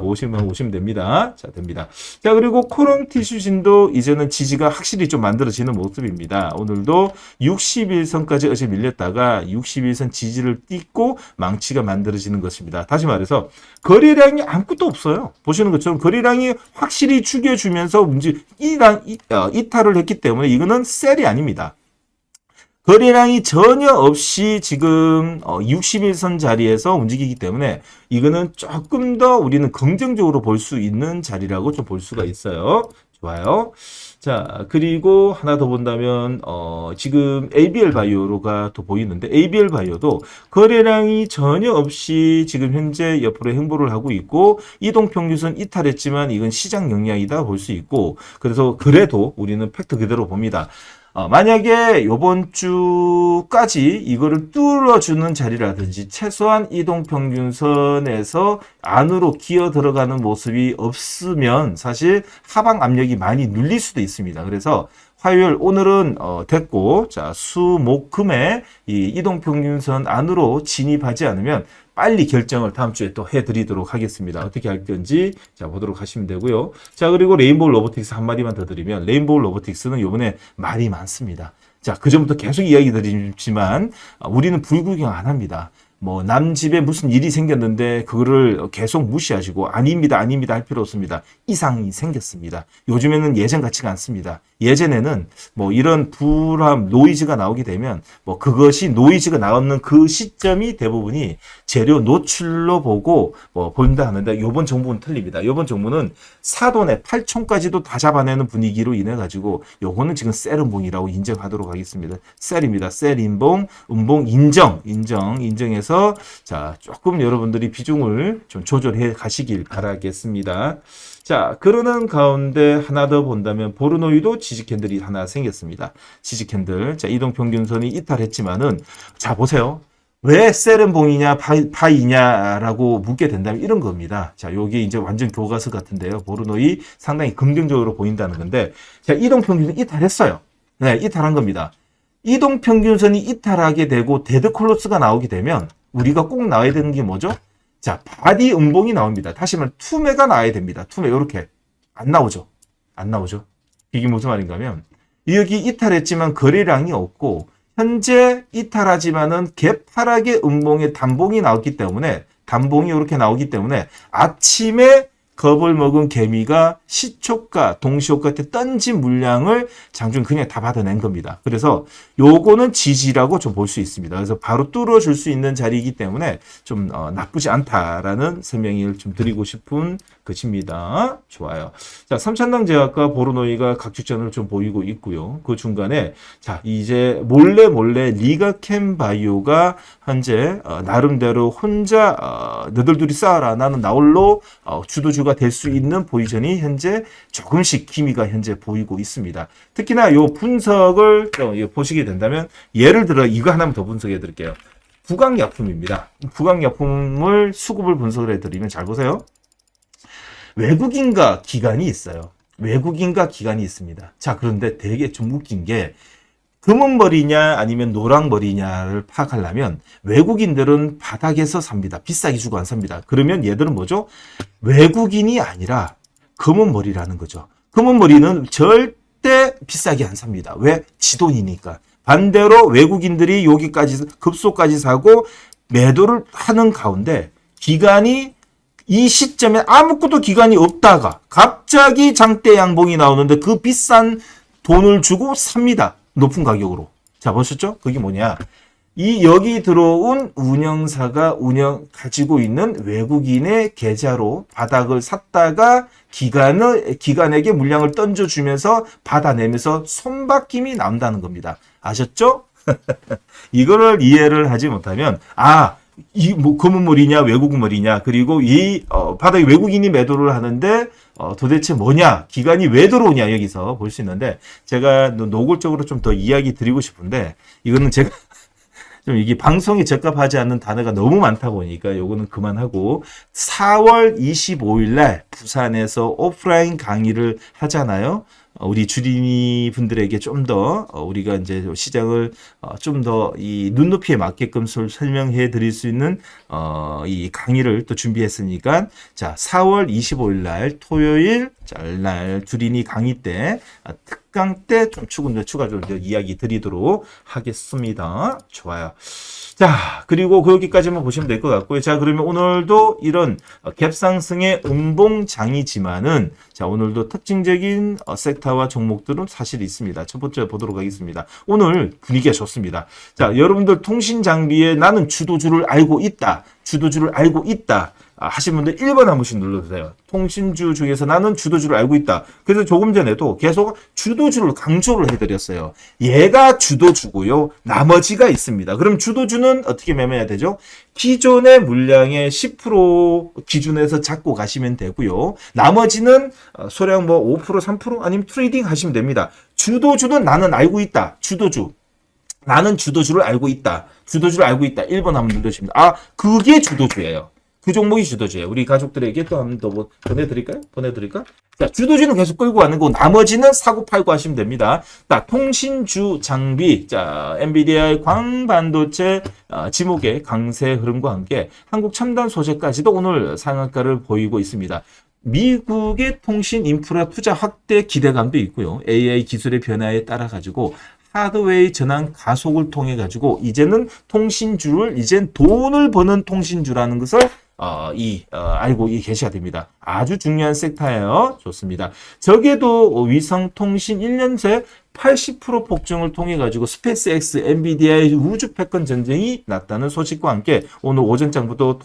오시면 됩니다. 자, 됩니다. 자, 그리고 코롱 티슈진도 이제는 지지가 확실히 좀 만들어지는 모습입니다. 오늘도 61선까지 어제 밀렸다가 61선 지지를 띄고 망치가 만들어지는 것입니다. 다시 말해서 거래량이 아무것도 없어요. 보시는 것처럼 거래량이 확실히 죽여주면서 이탈을 했기 때문에 이거는 셀이 아닙니다. 거래량이 전혀 없이 지금 61선 자리에서 움직이기 때문에 이거는 조금 더 우리는 긍정적으로 볼 수 있는 자리라고 좀 볼 수가 있어요. 좋아요. 자, 그리고 하나 더 본다면 지금 ABL 바이오가 또 보이는데 ABL 바이오도 거래량이 전혀 없이 지금 현재 옆으로 행보를 하고 있고 이동평균선 이탈했지만 이건 시장 영향이다 볼 수 있고 그래서 그래도 우리는 팩트 그대로 봅니다. 만약에 요번 주까지 이거를 뚫어주는 자리라든지 최소한 이동평균선에서 안으로 기어 들어가는 모습이 없으면 사실 하방 압력이 많이 눌릴 수도 있습니다. 그래서 화요일 오늘은 됐고, 자, 수, 목, 금에 이 이동평균선 안으로 진입하지 않으면 빨리 결정을 다음 주에 또 해드리도록 하겠습니다. 어떻게 할 건지 자 보도록 하시면 되고요. 자, 그리고 레인보우 로보틱스 한 마디만 더 드리면, 레인보우 로보틱스는 요번에 말이 많습니다. 자, 그전부터 계속 이야기 드리지만 우리는 불구경 안 합니다. 뭐 남 집에 무슨 일이 생겼는데 그거를 계속 무시하시고 아닙니다 할 필요 없습니다. 이상이 생겼습니다. 요즘에는 예전 같지가 않습니다. 예전에는 뭐 이런 불합 노이즈가 나오게 되면 뭐 그것이 노이즈가 나오는 그 시점이 대부분이 재료 노출로 보고 뭐 본다 하는데, 요번 정부는 틀립니다. 요번 정부는 사돈의 8촌까지도 다 잡아내는 분위기로 인해 가지고 요거는 지금 셀음봉이라고 인정하도록 하겠습니다. 셀입니다. 셀 인봉, 음봉 인정해서 자, 조금 여러분들이 비중을 좀 조절해 가시길 바라겠습니다. 자, 그러는 가운데 하나 더 본다면 보르노이도 지지 캔들이 하나 생겼습니다. 지지 캔들. 자, 이동평균선이 이탈했지만은, 자, 보세요. 왜 셀은봉이냐, 파이냐라고 묻게 된다면 이런 겁니다. 자, 요게 이제 완전 교과서 같은데요. 보르노이 상당히 긍정적으로 보인다는 건데, 자, 이동평균선 이탈했어요. 네, 이탈한 겁니다. 이동평균선이 이탈하게 되고 데드콜로스가 나오게 되면 우리가 꼭 나와야 되는 게 뭐죠? 자, 바디 음봉이 나옵니다. 다시 말해 투매가 나와야 됩니다. 투매 이렇게 안 나오죠. 이게 무슨 말인가 하면, 여기 이탈했지만 거래량이 없고 현재 이탈하지만은 개파락의 음봉에 단봉이 나왔기 때문에, 단봉이 이렇게 나오기 때문에 아침에 겁을 먹은 개미가 시초가, 동시효과 때 던진 물량을 장중 그냥 다 받아낸 겁니다. 그래서 요거는 지지라고 좀 볼 수 있습니다. 그래서 바로 뚫어줄 수 있는 자리이기 때문에 좀 나쁘지 않다라는 설명을 좀 드리고 싶은 것입니다. 좋아요. 자, 삼천당 제약과 보르노이가 각축전을 좀 보이고 있고요. 그 중간에 자, 이제 몰래 리가캠 바이오가 현재 나름대로 혼자 너들둘이 싸워라, 나는 나홀로 주도주가 될 수 있는 포지션이 현재 조금씩 기미가 현재 보이고 있습니다. 특히나 요 분석을 보시게 된다면, 예를 들어 이거 하나만 더 분석해 드릴게요. 부강약품입니다. 부강약품을 수급을 분석을 해드리면, 잘 보세요. 외국인과 기관이 있어요. 외국인과 기관이 있습니다. 자, 그런데 되게 좀 웃긴 게, 검은 머리냐 아니면 노랑 머리냐를 파악하려면 외국인들은 바닥에서 삽니다. 비싸게 주고 안 삽니다. 그러면 얘들은 뭐죠? 외국인이 아니라 검은 머리라는 거죠. 검은 머리는 절대 비싸게 안 삽니다. 왜? 지돈이니까. 반대로 외국인들이 여기까지 급소까지 사고 매도를 하는 가운데, 기간이 이 시점에 아무것도 기간이 없다가 갑자기 장대 양봉이 나오는데 그 비싼 돈을 주고 삽니다. 높은 가격으로. 자, 보셨죠? 그게 뭐냐? 이 여기 들어온 운영사가 가지고 있는 외국인의 계좌로 바닥을 샀다가 기관에게 물량을 던져주면서 받아내면서 손바뀜이 나온다는 겁니다. 아셨죠? 이거를 이해를 하지 못하면, 이 뭐 검은 머리냐 외국인 머리냐, 그리고 이 바닥에 외국인이 매도를 하는데 도대체 뭐냐, 기관이 왜 들어오냐, 여기서 볼 수 있는데, 제가 노골적으로 좀 더 이야기 드리고 싶은데, 이거는 제가 좀 이게 방송에 적합하지 않는 단어가 너무 많다 보니까 요거는 그만하고, 4월 25일 날 부산에서 오프라인 강의를 하잖아요. 우리 주린이 분들에게 좀 더 우리가 이제 시장을 좀 더 이 눈높이에 맞게끔 설명해 드릴 수 있는 이 강의를 또 준비했으니까, 자, 4월 25일 날 토요일 날 주린이 강의 때 특강 때 좀 추가적으로 이야기 드리도록 하겠습니다. 좋아요. 자, 그리고 거기까지만 보시면 될 것 같고요. 자, 그러면 오늘도 이런 갭상승의 음봉장이지만은, 자, 오늘도 특징적인 섹터와 종목들은 사실 있습니다. 첫 번째 보도록 하겠습니다. 오늘 분위기가 좋습니다. 자, 여러분들 통신 장비에 나는 주도주를 알고 있다. 하신 분들 1번 한 번씩 눌러주세요. 통신주 중에서 나는 주도주를 알고 있다. 그래서 조금 전에도 계속 주도주를 강조를 해드렸어요. 얘가 주도주고요. 나머지가 있습니다. 그럼 주도주는 어떻게 매매해야 되죠? 기존의 물량의 10% 기준에서 잡고 가시면 되고요. 나머지는 소량 뭐 5%, 3% 아니면 트레이딩 하시면 됩니다. 주도주는 나는 알고 있다. 주도주. 나는 주도주를 알고 있다. 주도주를 알고 있다. 1번 한번 눌러주십니다. 아, 그게 주도주예요. 그 종목이 주도주예요. 우리 가족들에게 또 한 번 더 보내드릴까요? 보내드릴까? 자, 주도주는 계속 끌고 가는 거고, 나머지는 사고 팔고 하시면 됩니다. 자, 통신주 장비, 자, 엔비디아의 광반도체 지목의 강세 흐름과 함께 한국 첨단 소재까지도 오늘 상한가를 보이고 있습니다. 미국의 통신 인프라 투자 확대 기대감도 있고요. AI 기술의 변화에 따라 가지고 하드웨어의 전환 가속을 통해 가지고 이제는 통신주를 이젠 돈을 버는 통신주라는 것을 알고 계셔야 됩니다. 아주 중요한 섹터예요. 좋습니다. 적에도 위성통신 1년 새 80% 폭증을 통해 가지고 스페이스X, 엔비디아의 우주 패권 전쟁이 났다는 소식과 함께 오늘 오전장부터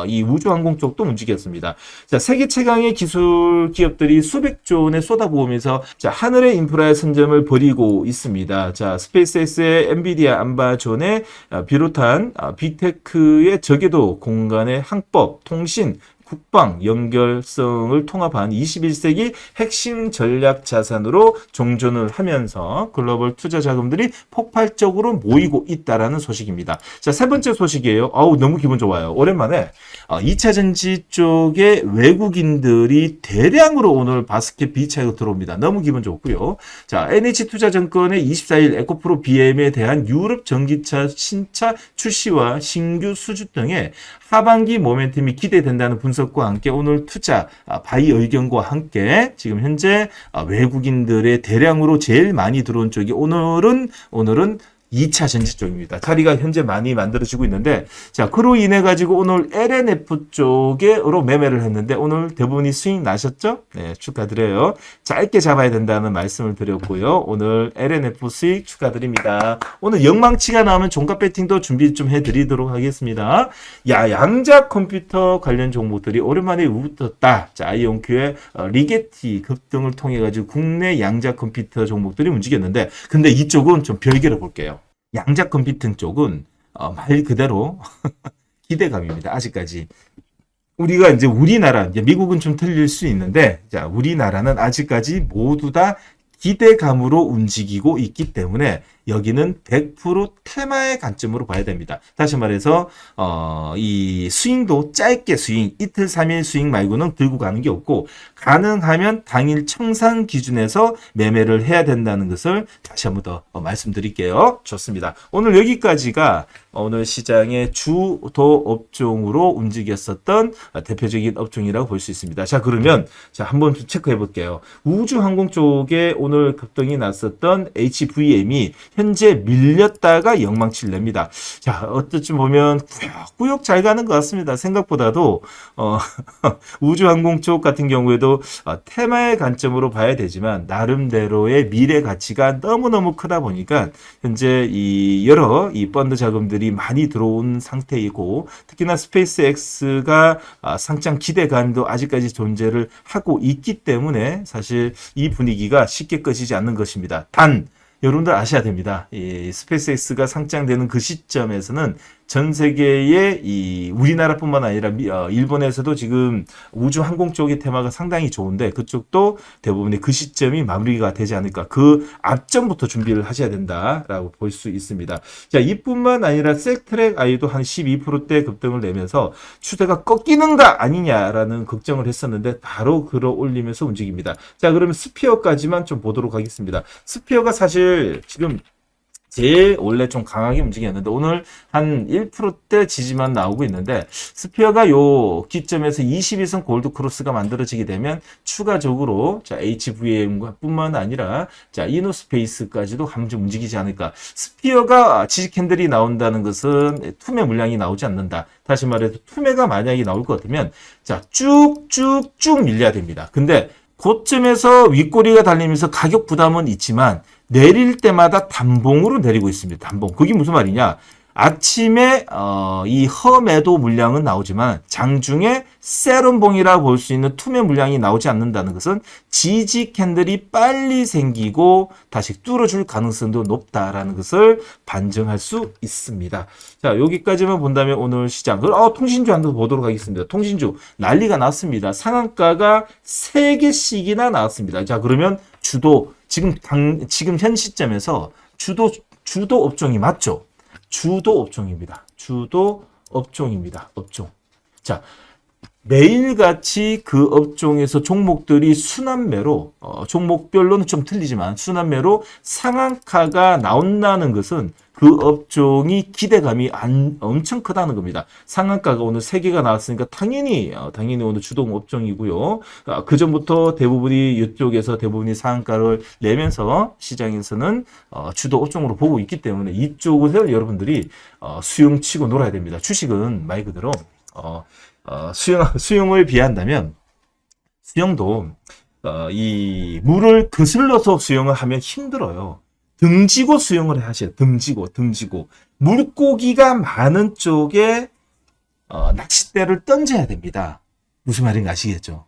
이 우주항공 쪽도 움직였습니다. 자, 세계 최강의 기술 기업들이 수백조 원에 쏟아부으면서 자, 하늘의 인프라의 선점을 벌이고 있습니다. 자, 스페이스X의 엔비디아 암바존에 비롯한 빅테크의 적에도 공간의 항법, 통신, 국방, 연결성을 통합한 21세기 핵심 전략 자산으로 종전을 하면서 글로벌 투자 자금들이 폭발적으로 모이고 있다라는 소식입니다. 자, 세 번째 소식이에요. 너무 기분 좋아요. 오랜만에 2차 전지 쪽에 외국인들이 대량으로 오늘 바스켓 B차익으로 들어옵니다. 너무 기분 좋고요. 자, NH투자증권의 24일 에코프로 BM에 대한 유럽 전기차 신차 출시와 신규 수주 등의 하반기 모멘텀이 기대된다는 분석과 함께 오늘 투자 바이 의견과 함께 지금 현재 외국인들의 대량으로 제일 많이 들어온 쪽이 오늘은 2차 전지 쪽입니다. 자리가 현재 많이 만들어지고 있는데, 자, 그로 인해 가지고 오늘 LNF 쪽으로 매매를 했는데 오늘 대부분이 수익 나셨죠? 네, 축하드려요. 짧게 잡아야 된다는 말씀을 드렸고요. 오늘 LNF 수익 축하드립니다. 오늘 영망치가 나오면 종가 배팅도 준비 좀 해드리도록 하겠습니다. 야, 양자 컴퓨터 관련 종목들이 오랜만에 웃었다. 자, 아이온큐의 리게티 급등을 통해 가지고 국내 양자 컴퓨터 종목들이 움직였는데, 근데 이쪽은 좀 별개로 볼게요. 양자 컴퓨팅 쪽은 말 그대로 기대감입니다. 아직까지 우리가 이제 이제 미국은 좀 틀릴 수 있는데, 자, 우리나라는 아직까지 모두 다 기대감으로 움직이고 있기 때문에 여기는 100% 테마의 관점으로 봐야 됩니다. 다시 말해서 이 스윙도 짧게 스윙, 이틀 3일 스윙 말고는 들고 가는 게 없고, 가능하면 당일 청산 기준에서 매매를 해야 된다는 것을 다시 한번 더 말씀드릴게요. 좋습니다. 오늘 여기까지가 오늘 시장의 주도 업종으로 움직였었던 대표적인 업종이라고 볼 수 있습니다. 자, 그러면 한번 체크해 볼게요. 우주항공 쪽에 오늘 급등이 났었던 HVM이 현재 밀렸다가 영망치를 냅니다. 자, 어떻게 보면 꾸역꾸역 잘 가는 것 같습니다. 생각보다도 우주항공 쪽 같은 경우에도 테마의 관점으로 봐야 되지만 나름대로의 미래 가치가 너무너무 크다 보니까 현재 여러 펀드 자금들이 많이 들어온 상태이고, 특히나 스페이스X가 상장 기대감도 아직까지 존재를 하고 있기 때문에 사실 이 분위기가 쉽게 꺼지지 않는 것입니다. 단 여러분들 아셔야 됩니다. 이 스페이스X가 상장되는 그 시점에서는 전 세계의 우리나라뿐만 아니라 일본에서도 지금 우주 항공 쪽의 테마가 상당히 좋은데 그쪽도 대부분의 그 시점이 마무리가 되지 않을까. 그 앞전부터 준비를 하셔야 된다라고 볼 수 있습니다. 자, 이뿐만 아니라 셀트랙 아이도 한 12%대 급등을 내면서 추세가 꺾이는가 아니냐라는 걱정을 했었는데 바로 끌어올리면서 움직입니다. 자, 그러면 스피어까지만 좀 보도록 하겠습니다. 스피어가 사실 지금 제일 원래 좀 강하게 움직였는데 오늘 한 1%대 지지만 나오고 있는데, 스피어가 요 기점에서 21선 골드 크로스가 만들어지게 되면 추가적으로 자, HVM 뿐만 아니라 자, 이노스페이스까지도 한번 움직이지 않을까. 스피어가 지지 캔들이 나온다는 것은 투매 물량이 나오지 않는다. 다시 말해서 투매가 만약에 나올 것 같으면 자, 쭉쭉쭉 밀려야 됩니다. 근데 고점에서 윗꼬리가 달리면서 가격 부담은 있지만 내릴 때마다 단봉으로 내리고 있습니다. 단봉. 그게 무슨 말이냐? 아침에 이 허매도 물량은 나오지만 장중에 세럼봉이라 볼 수 있는 투매 물량이 나오지 않는다는 것은 지지 캔들이 빨리 생기고 다시 뚫어줄 가능성도 높다라는 것을 반증할 수 있습니다. 자, 여기까지만 본다면 오늘 시장. 통신주 한번 보도록 하겠습니다. 통신주 난리가 났습니다. 상한가가 3개씩이나 나왔습니다. 자, 그러면 주도 지금 현 시점에서 주도 업종이 맞죠? 주도 업종입니다. 주도 업종입니다. 업종. 자, 매일같이 그 업종에서 종목들이 순환매로 종목별로는 좀 틀리지만 순환매로 상한가가 나온다는 것은 그 업종이 기대감이 엄청 크다는 겁니다. 상한가가 오늘 3개가 나왔으니까 당연히 오늘 주동 업종이고요. 그 전부터 대부분이 이쪽에서 대부분이 상한가를 내면서 시장에서는 주도 업종으로 보고 있기 때문에 이쪽을 여러분들이 수용치고 놀아야 됩니다. 주식은 말 그대로 수용을 비한다면 수용도 이 물을 거슬러서 수용을 하면 힘들어요. 등지고 수용을 하셔야 등지고 물고기가 많은 쪽에 낚싯대를 던져야 됩니다. 무슨 말인가 아시겠죠?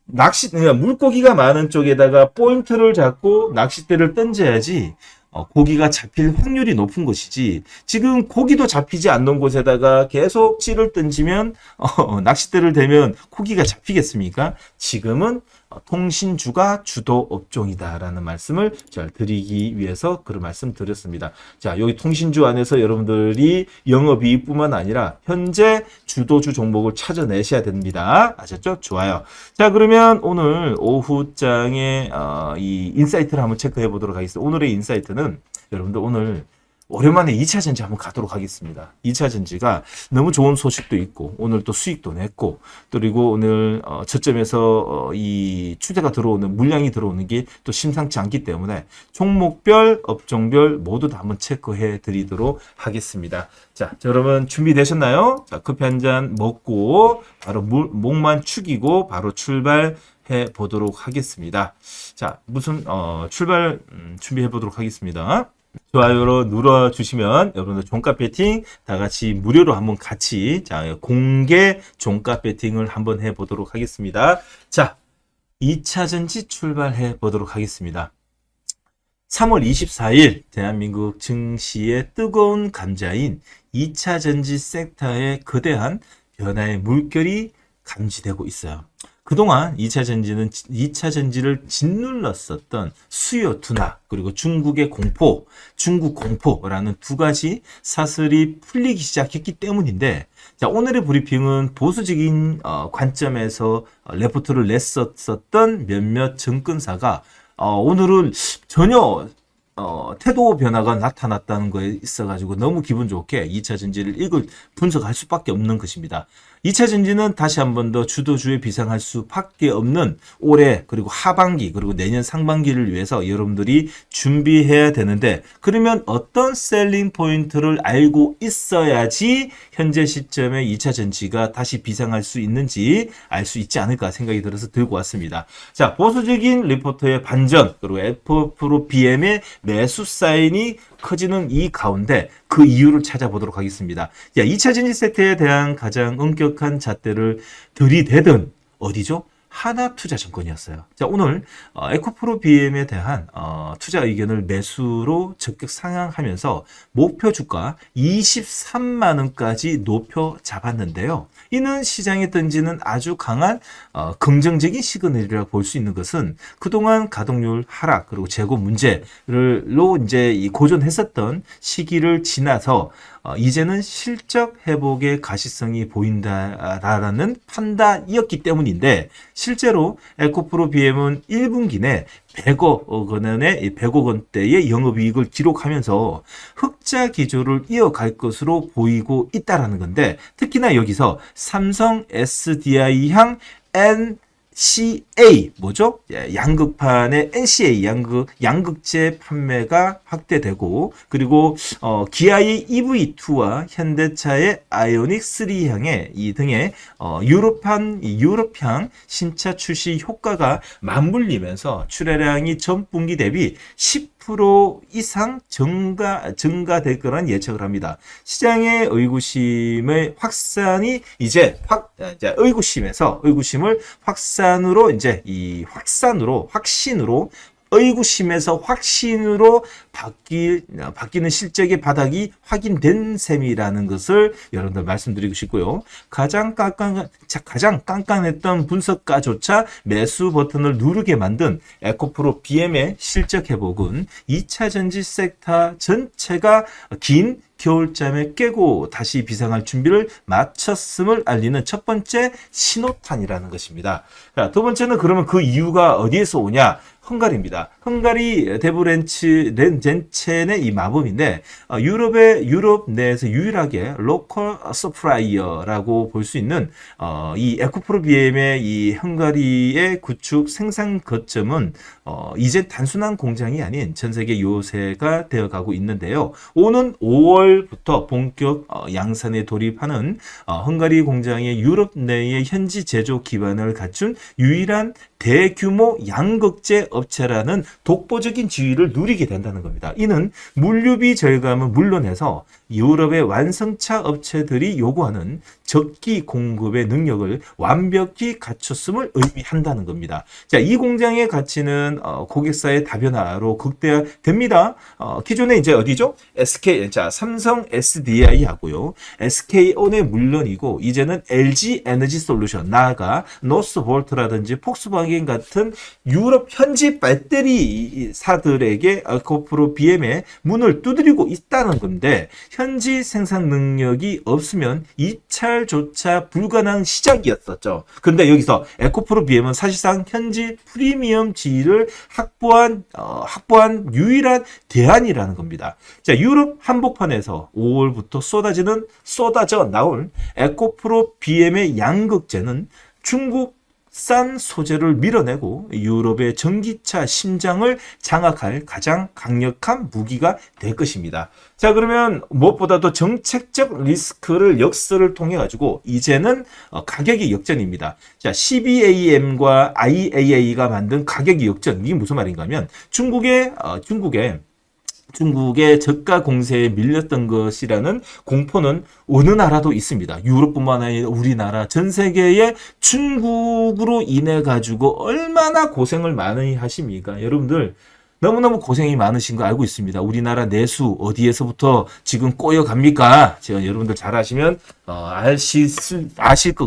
물고기가 많은 쪽에다가 포인트를 잡고 낚싯대를 던져야지 고기가 잡힐 확률이 높은 것이지, 지금 고기도 잡히지 않는 곳에다가 계속 찌를 던지면 낚싯대를 대면 고기가 잡히겠습니까? 지금은 통신주가 주도 업종이다라는 말씀을 잘 드리기 위해서 그런 말씀 드렸습니다. 자, 여기 통신주 안에서 여러분들이 영업이익뿐만 아니라 현재 주도주 종목을 찾아내셔야 됩니다. 아셨죠? 좋아요. 자, 그러면 오늘 오후장에 이 인사이트를 한번 체크해 보도록 하겠습니다. 오늘의 인사이트는 여러분들 오늘 오랜만에 2차 전지 한번 가도록 하겠습니다. 2차 전지가 너무 좋은 소식도 있고 오늘 또 수익도 냈고, 그리고 오늘 저점에서 이 추세가 들어오는 물량이 들어오는 게 또 심상치 않기 때문에 종목별 업종별 모두 다 한번 체크해 드리도록 하겠습니다. 자, 여러분 준비되셨나요? 자, 커피 한 잔 먹고 바로 목만 축이고 바로 출발해 보도록 하겠습니다. 자, 출발 준비해 보도록 하겠습니다. 좋아요로 눌러주시면 여러분들 종가 배팅 다 같이 무료로 한번 같이 공개 종가 배팅을 한번 해보도록 하겠습니다. 자, 2차 전지 출발해 보도록 하겠습니다. 3월 24일 대한민국 증시의 뜨거운 감자인 2차 전지 섹터의 거대한 변화의 물결이 감지되고 있어요. 그동안 2차 전지를 짓눌렀었던 수요 둔화, 그리고 중국 공포라는 두 가지 사슬이 풀리기 시작했기 때문인데, 자, 오늘의 브리핑은 보수적인 관점에서 레포트를 냈었던 몇몇 증권사가 오늘은 전혀 태도 변화가 나타났다는 거에 있어가지고 너무 기분 좋게 2차 전지를 분석할 수밖에 없는 것입니다. 2차 전지는 다시 한 번 더 주도주에 비상할 수밖에 없는 올해 그리고 하반기 그리고 내년 상반기를 위해서 여러분들이 준비해야 되는데, 그러면 어떤 셀링 포인트를 알고 있어야지 현재 시점에 2차 전지가 다시 비상할 수 있는지 알 수 있지 않을까 생각이 들어서 들고 왔습니다. 자, 보수적인 리포터의 반전 그리고 FP로BM의 매수 사인이 커지는 이 가운데 그 이유를 찾아보도록 하겠습니다. 자, 2차 전지 세트에 대한 가장 엄격한 잣대를 들이대던 어디죠? 하나투자증권이었어요. 자, 오늘 에코프로BM에 대한 투자 의견을 매수로 적극 상향하면서 목표 주가 23만 원까지 높여 잡았는데요. 이는 시장에 던지는 아주 강한 긍정적인 시그널이라고 볼 수 있는 것은 그동안 가동률 하락 그리고 재고 문제로 이제 고전했었던 시기를 지나서 이제는 실적 회복의 가시성이 보인다라는 판단이었기 때문인데, 실제로 에코프로BM은 1분기 내 100억 원대의 영업이익을 기록하면서 흑자 기조를 이어갈 것으로 보이고 있다라는 건데, 특히나 여기서 삼성 SDI향 NCA 뭐죠? 양극판의 NCA 양극재 판매가 확대되고, 그리고 기아의 EV2와 현대차의 아이오닉 3향의 이 등의 유럽향 신차 출시 효과가 맞물리면서 출하량이 전 분기 대비 10% 20% 이상 증가될 거란 예측을 합니다. 시장의 의구심의 확산이 이제 의구심을 확산으로 이제 이 확신으로 의구심에서 확신으로 바뀌는 실적의 바닥이 확인된 셈이라는 것을 여러분들 말씀드리고 싶고요. 가장 깐깐했던 분석가조차 매수 버튼을 누르게 만든 에코프로 BM의 실적 회복은 2차 전지 섹터 전체가 긴 겨울잠에 깨고 다시 비상할 준비를 마쳤음을 알리는 첫 번째 신호탄이라는 것입니다. 자, 두 번째는 그러면 그 이유가 어디에서 오냐? 헝가리입니다. 헝가리 데브렌첸의 이 마법인데 유럽 내에서 유일하게 로컬 서플라이어라고 볼 수 있는 이 에코프로 BM의 이 헝가리의 구축 생산 거점은 이제 단순한 공장이 아닌 전 세계 요새가 되어가고 있는데요. 오는 5월부터 본격 양산에 돌입하는 헝가리 공장의 유럽 내의 현지 제조 기반을 갖춘 유일한 대규모 양극재 업체라는 독보적인 지위를 누리게 된다는 겁니다. 이는 물류비 절감은 물론해서 유럽의 완성차 업체들이 요구하는 적기 공급의 능력을 완벽히 갖췄음을 의미한다는 겁니다. 자, 이 공장의 가치는 고객사의 다변화로 극대화됩니다. 기존에 이제 어디죠? 삼성 SDI 하고요. SK온의 물론이고 이제는 LG 에너지 솔루션, 나아가 노스볼트라든지 폭스바겐 같은 유럽 현지 배터리사들에게 에코프로 BM의 문을 두드리고 있다는 건데 현지 생산 능력이 없으면 입찰조차 불가능한 시작이었었죠. 근데 여기서 에코프로 BM은 사실상 현지 프리미엄 지위를 확보한 유일한 대안이라는 겁니다. 자, 유럽 한복판에서 5월부터 쏟아져 나올 에코프로 BM의 양극재는 중국산 소재를 밀어내고 유럽의 전기차 심장을 장악할 가장 강력한 무기가 될 것입니다. 자, 그러면 무엇보다도 정책적 리스크를 역설을 통해 가지고 이제는 가격의 역전입니다. 자, CBAM과 IAA가 만든 가격의 역전, 이게 무슨 말인가 하면 중국의 저가 공세에 밀렸던 것이라는 공포는 어느 나라도 있습니다. 유럽뿐만 아니라 우리나라, 전 세계에 중국으로 인해 가지고 얼마나 고생을 많이 하십니까? 여러분들 너무너무 고생이 많으신 거 알고 있습니다. 우리나라 내수 어디에서부터 지금 꼬여갑니까? 제가 여러분들 잘 아시면 아실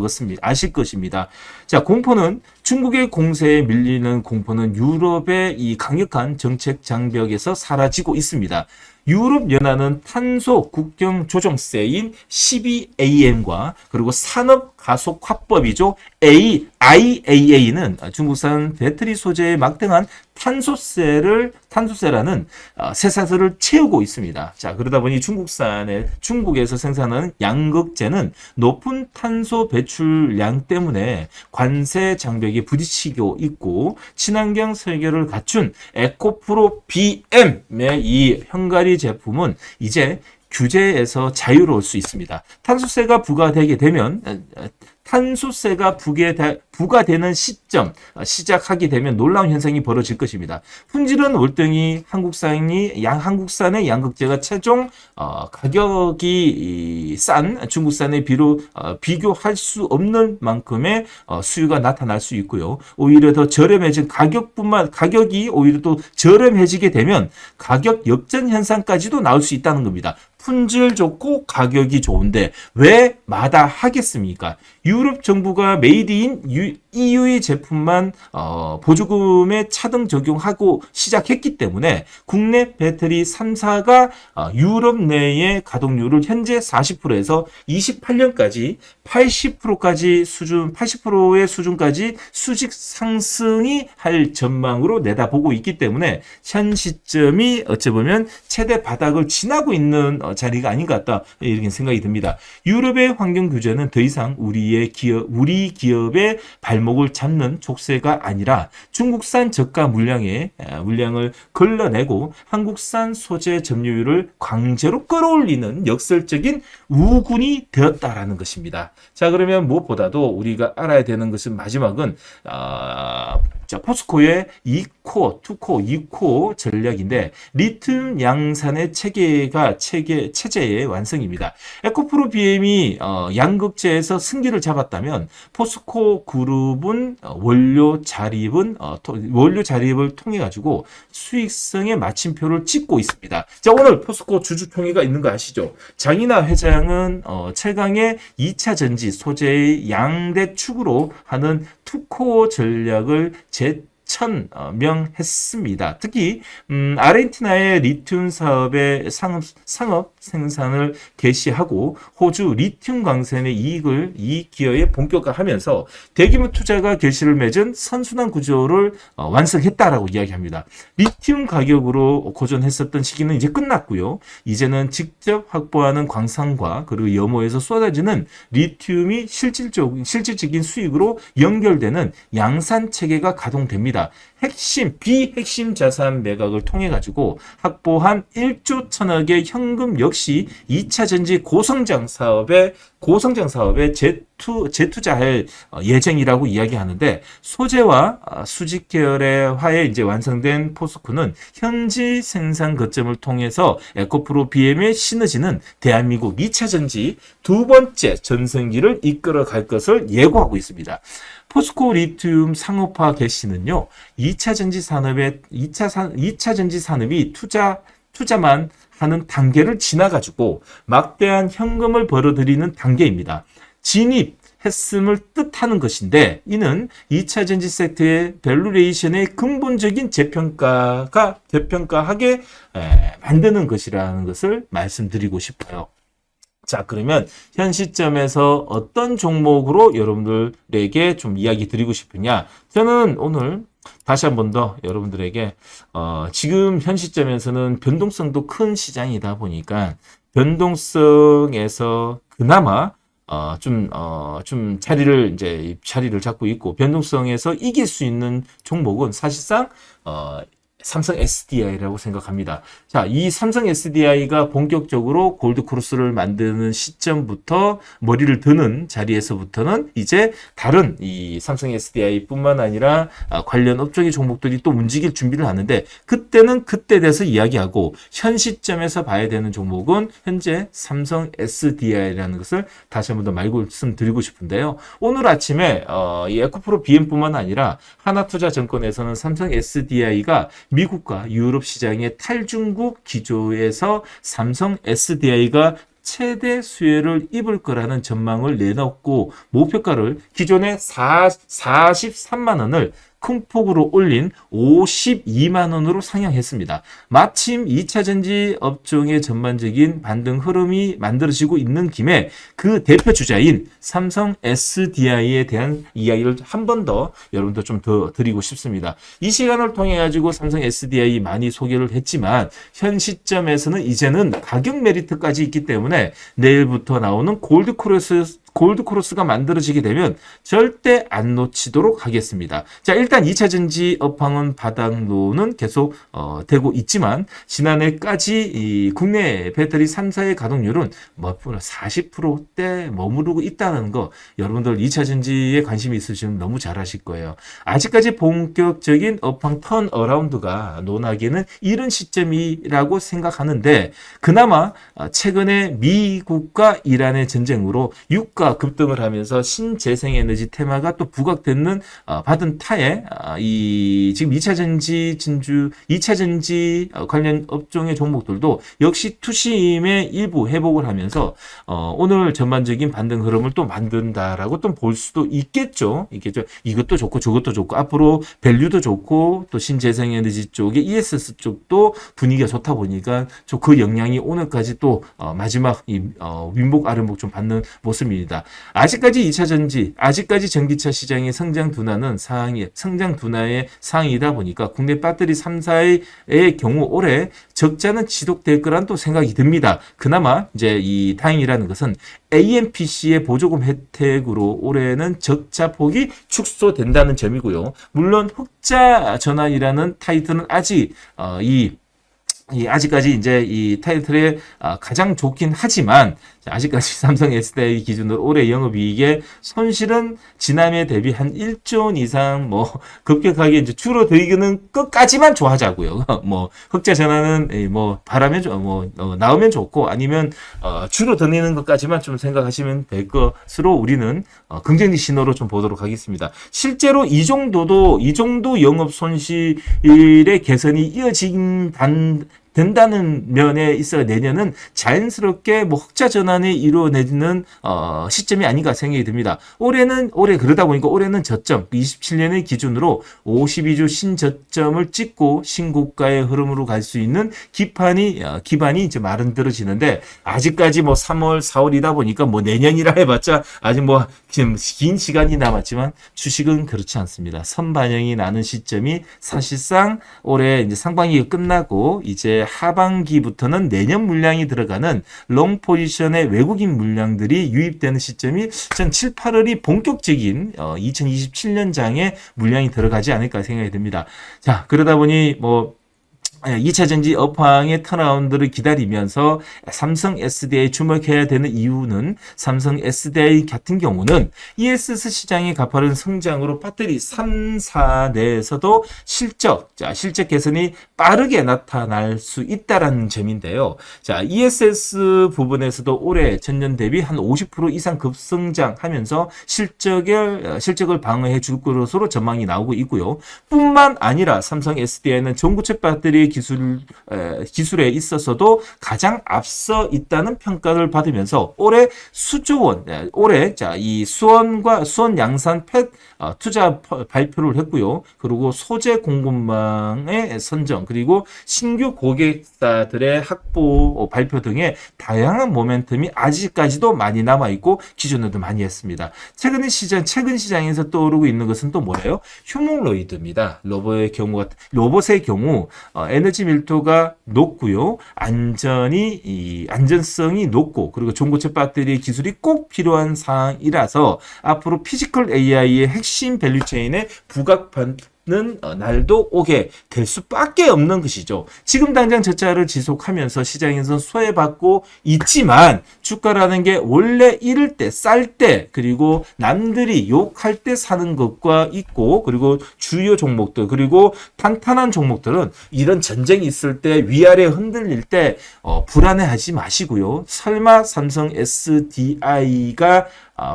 것입니다. 자, 공포는 중국의 공세에 밀리는 공포는 유럽의 이 강력한 정책 장벽에서 사라지고 있습니다. 유럽 연합은 탄소 국경 조정세인 CBAM과 그리고 산업 가속 화법이죠. IAA는 중국산 배터리 소재에 막대한 탄소세라는 쇠사슬을 채우고 있습니다. 자, 그러다 보니 중국에서 생산하는 양극재는 높은 탄소 배출량 때문에 관세 장벽에 부딪히고 있고 친환경 설계를 갖춘 에코프로 BM의 이 헝가리 제품은 이제 규제에서 자유로울 수 있습니다. 탄소세가 부과되는 시작하게 되면 놀라운 현상이 벌어질 것입니다. 품질은 월등히 한국산의 양극재가 최종 가격이 싼 중국산에 비교할 수 없는 만큼의 수요가 나타날 수 있고요. 오히려 더 저렴해진 가격이 오히려 또 저렴해지게 되면 가격 역전 현상까지도 나올 수 있다는 겁니다. 품질 좋고 가격이 좋은데 왜 마다하겠습니까? 유럽 정부가 메이드 인 EU의 제품만 보조금에 차등 적용하고 시작했기 때문에 국내 배터리 3사가 유럽 내의 가동률을 현재 40%에서 28년까지 80%의 수준까지 수직 상승이 할 전망으로 내다보고 있기 때문에 현 시점이 어찌 보면 최대 바닥을 지나고 있는 자리가 아닌 것 같다, 이렇게 생각이 듭니다. 유럽의 환경 규제는 더 이상 우리 기업의 발목을 잡는 족쇄가 아니라 중국산 저가 물량을 걸러내고 한국산 소재 점유율을 강제로 끌어올리는 역설적인 우군이 되었다라는 것입니다. 자, 그러면 무엇보다도 우리가 알아야 되는 것은 마지막은 자, 포스코의 2코어, 2코어, 2코어 전략인데 리튬 양산의 체제의 완성입니다. 에코프로 BM이 양극재에서 승기를 잡았다면 포스코 그룹은 원료 자립을 통해 가지고 수익성의 마침표를 찍고 있습니다. 자, 오늘 포스코 주주총회가 있는 거 아시죠? 장인하 회장은 최강의 2차 전지 소재의 양대 축으로 하는 투코어 전략을 천명했습니다. 특히 아르헨티나의 리튬 사업의 상업 생산을 개시하고 호주 리튬 광산의 이익 기여에 본격화하면서 대규모 투자가 결실을 맺은 선순환 구조를 완성했다라고 이야기합니다. 리튬 가격으로 고전했었던 시기는 이제 끝났고요. 이제는 직접 확보하는 광산과 그리고 염호에서 쏟아지는 리튬이 실질적인 수익으로 연결되는 양산 체계가 가동됩니다. 비핵심 자산 매각을 통해 가지고 확보한 1조 1천억의 현금 역시 2차 전지 고성장 사업에 재투자할 예정이라고 이야기하는데 소재와 수직 계열화에 이제 완성된 포스코는 현지 생산 거점을 통해서 에코프로 BM에 시너지는 대한민국 2차 전지 두 번째 전성기를 이끌어갈 것을 예고하고 있습니다. 포스코 리튬 상업화 개시는요, 2차 전지 산업이 투자만 하는 단계를 지나가지고 막대한 현금을 벌어들이는 단계입니다. 진입했음을 뜻하는 것인데 이는 2차 전지 섹터의 밸류레이션의 근본적인 되평가하게 만드는 것이라는 것을 말씀드리고 싶어요. 자, 그러면 현 시점에서 어떤 종목으로 여러분들에게 좀 이야기 드리고 싶으냐? 저는 오늘 다시 한 번 더 여러분들에게 지금 현 시점에서는 변동성도 큰 시장이다 보니까 변동성에서 그나마 좀 자리를 잡고 있고 변동성에서 이길 수 있는 종목은 사실상 삼성 SDI라고 생각합니다. 자, 이 삼성 SDI가 본격적으로 골드크로스를 만드는 시점부터 머리를 드는 자리에서부터는 이제 다른 이 삼성 SDI뿐만 아니라 관련 업종의 종목들이 또 움직일 준비를 하는데 그때는 그때 돼서 이야기하고 현 시점에서 봐야 되는 종목은 현재 삼성 SDI라는 것을 다시 한 번 더 말씀드리고 싶은데요. 오늘 아침에 이 에코프로 BM뿐만 아니라 하나투자증권에서는 삼성 SDI가 미국과 유럽 시장의 탈중국 기조에서 삼성 SDI가 최대 수혜를 입을 거라는 전망을 내놓고 목표가를 기존의 43만 원을 큰 폭으로 올린 52만 원으로 상향했습니다. 마침 2차 전지 업종의 전반적인 반등 흐름이 만들어지고 있는 김에 그 대표 주자인 삼성 SDI에 대한 이야기를 한 번 더 여러분들 좀 더 드리고 싶습니다. 이 시간을 통해 가지고 삼성 SDI 많이 소개를 했지만 현 시점에서는 이제는 가격 메리트까지 있기 때문에 내일부터 나오는 골드크로스가 만들어지게 되면 절대 안 놓치도록 하겠습니다. 자, 일단 2차 전지 업황은 바닥론은 계속 되고 있지만 지난해까지 이 국내 배터리 3사의 가동률은 40%대 머무르고 있다는 거 여러분들 2차 전지에 관심이 있으시면 너무 잘 아실 거예요. 아직까지 본격적인 업황 턴어라운드가 논하기에는 이른 시점이라고 생각하는데 그나마 최근에 미국과 이란의 전쟁으로 유가 급등을 하면서 신재생에너지 테마가 또 부각되는 받은 타에 지금 2차 전지 관련 업종의 종목들도 역시 투심의 일부 회복을 하면서 오늘 전반적인 반등 흐름을 또 만든다라고 또 볼 수도 있겠죠. 이것도 좋고 저것도 좋고 앞으로 밸류도 좋고 또 신재생에너지 쪽에 ESS 쪽도 분위기가 좋다 보니까 그 영향이 오늘까지 또 마지막 윗목 아랫목 좀 받는 모습입니다. 아직까지 2차 전지, 아직까지 전기차 시장의 성장 둔화의 상황이다 보니까 국내 배터리 3사의 경우 올해 적자는 지속될 거란 또 생각이 듭니다. 그나마 이제 이 다행이라는 것은 AMPC의 보조금 혜택으로 올해는 적자 폭이 축소된다는 점이고요. 물론 흑자 전환이라는 타이틀은 아직 아직까지 이제 이 타이틀에 가장 좋긴 하지만 자, 아직까지 삼성 SDI 기준으로 올해 영업이익의 손실은 지난해 대비 한 1조 원 이상 뭐 급격하게 이제 줄어들기는 끝까지만 좋아하자고요. 뭐 흑자 전환은 뭐 바라면 나오면 좋고 아니면 줄어드는 것까지만 좀 생각하시면 될 것으로 우리는 긍정적 신호로 좀 보도록 하겠습니다. 실제로 이 정도 영업 손실의 개선이 된다는 면에 있어 내년은 자연스럽게 뭐 흑자 전환이 이루어내는 시점이 아닌가 생각이 듭니다. 올해 그러다 보니까 올해는 저점 27년의 기준으로 52주 신저점을 찍고 신고가의 흐름으로 갈 수 있는 기반이 이제 마련되어지는데 아직까지 뭐 3월, 4월이다 보니까 뭐 내년이라 해봤자 아직 뭐 지금 긴 시간이 남았지만 주식은 그렇지 않습니다. 선반영이 나는 시점이 사실상 올해 이제 상반기가 끝나고 이제 하반기부터는 내년 물량이 들어가는 롱 포지션의 외국인 물량들이 유입되는 시점이 전 7, 8월이 본격적인 2027년장에 물량이 들어가지 않을까 생각이 듭니다. 자, 그러다 보니 뭐 2차 전지 업황의 턴어라운드를 기다리면서 삼성 SDI 주목해야 되는 이유는 삼성 SDI 같은 경우는 ESS 시장의 가파른 성장으로 배터리 3사 내에서도 실적 개선이 빠르게 나타날 수 있다라는 점인데요. 자, ESS 부분에서도 올해 전년 대비 한 50% 이상 급성장하면서 실적을 방어해 줄 것으로 전망이 나오고 있고요. 뿐만 아니라 삼성 SDI는 전구체 배터리 기술에 있어서도 가장 앞서 있다는 평가를 받으면서 올해 이 수원 양산 팻 투자 발표를 했고요. 그리고 소재 공급망의 선정 그리고 신규 고객사들의 확보 발표 등의 다양한 모멘텀이 아직까지도 많이 남아 있고 기존에도 많이 했습니다. 최근 시장에서 떠오르고 있는 것은 또 뭐예요? 휴머노이드입니다. 로봇의 경우 에너지 밀도가 높고요. 안전성이 높고 그리고 전고체 배터리 기술이 꼭 필요한 상황이라서 앞으로 피지컬 AI의 핵심 밸류체인에 부각받는 날도 오게 될 수밖에 없는 것이죠. 지금 당장 저차를 지속하면서 시장에서 소외받고 있지만 주가라는 게 원래 이럴 때, 쌀 때, 그리고 남들이 욕할 때 사는 것과 있고 그리고 주요 종목들 그리고 탄탄한 종목들은 이런 전쟁이 있을 때 위아래 흔들릴 때 불안해하지 마시고요. 설마 삼성 SDI가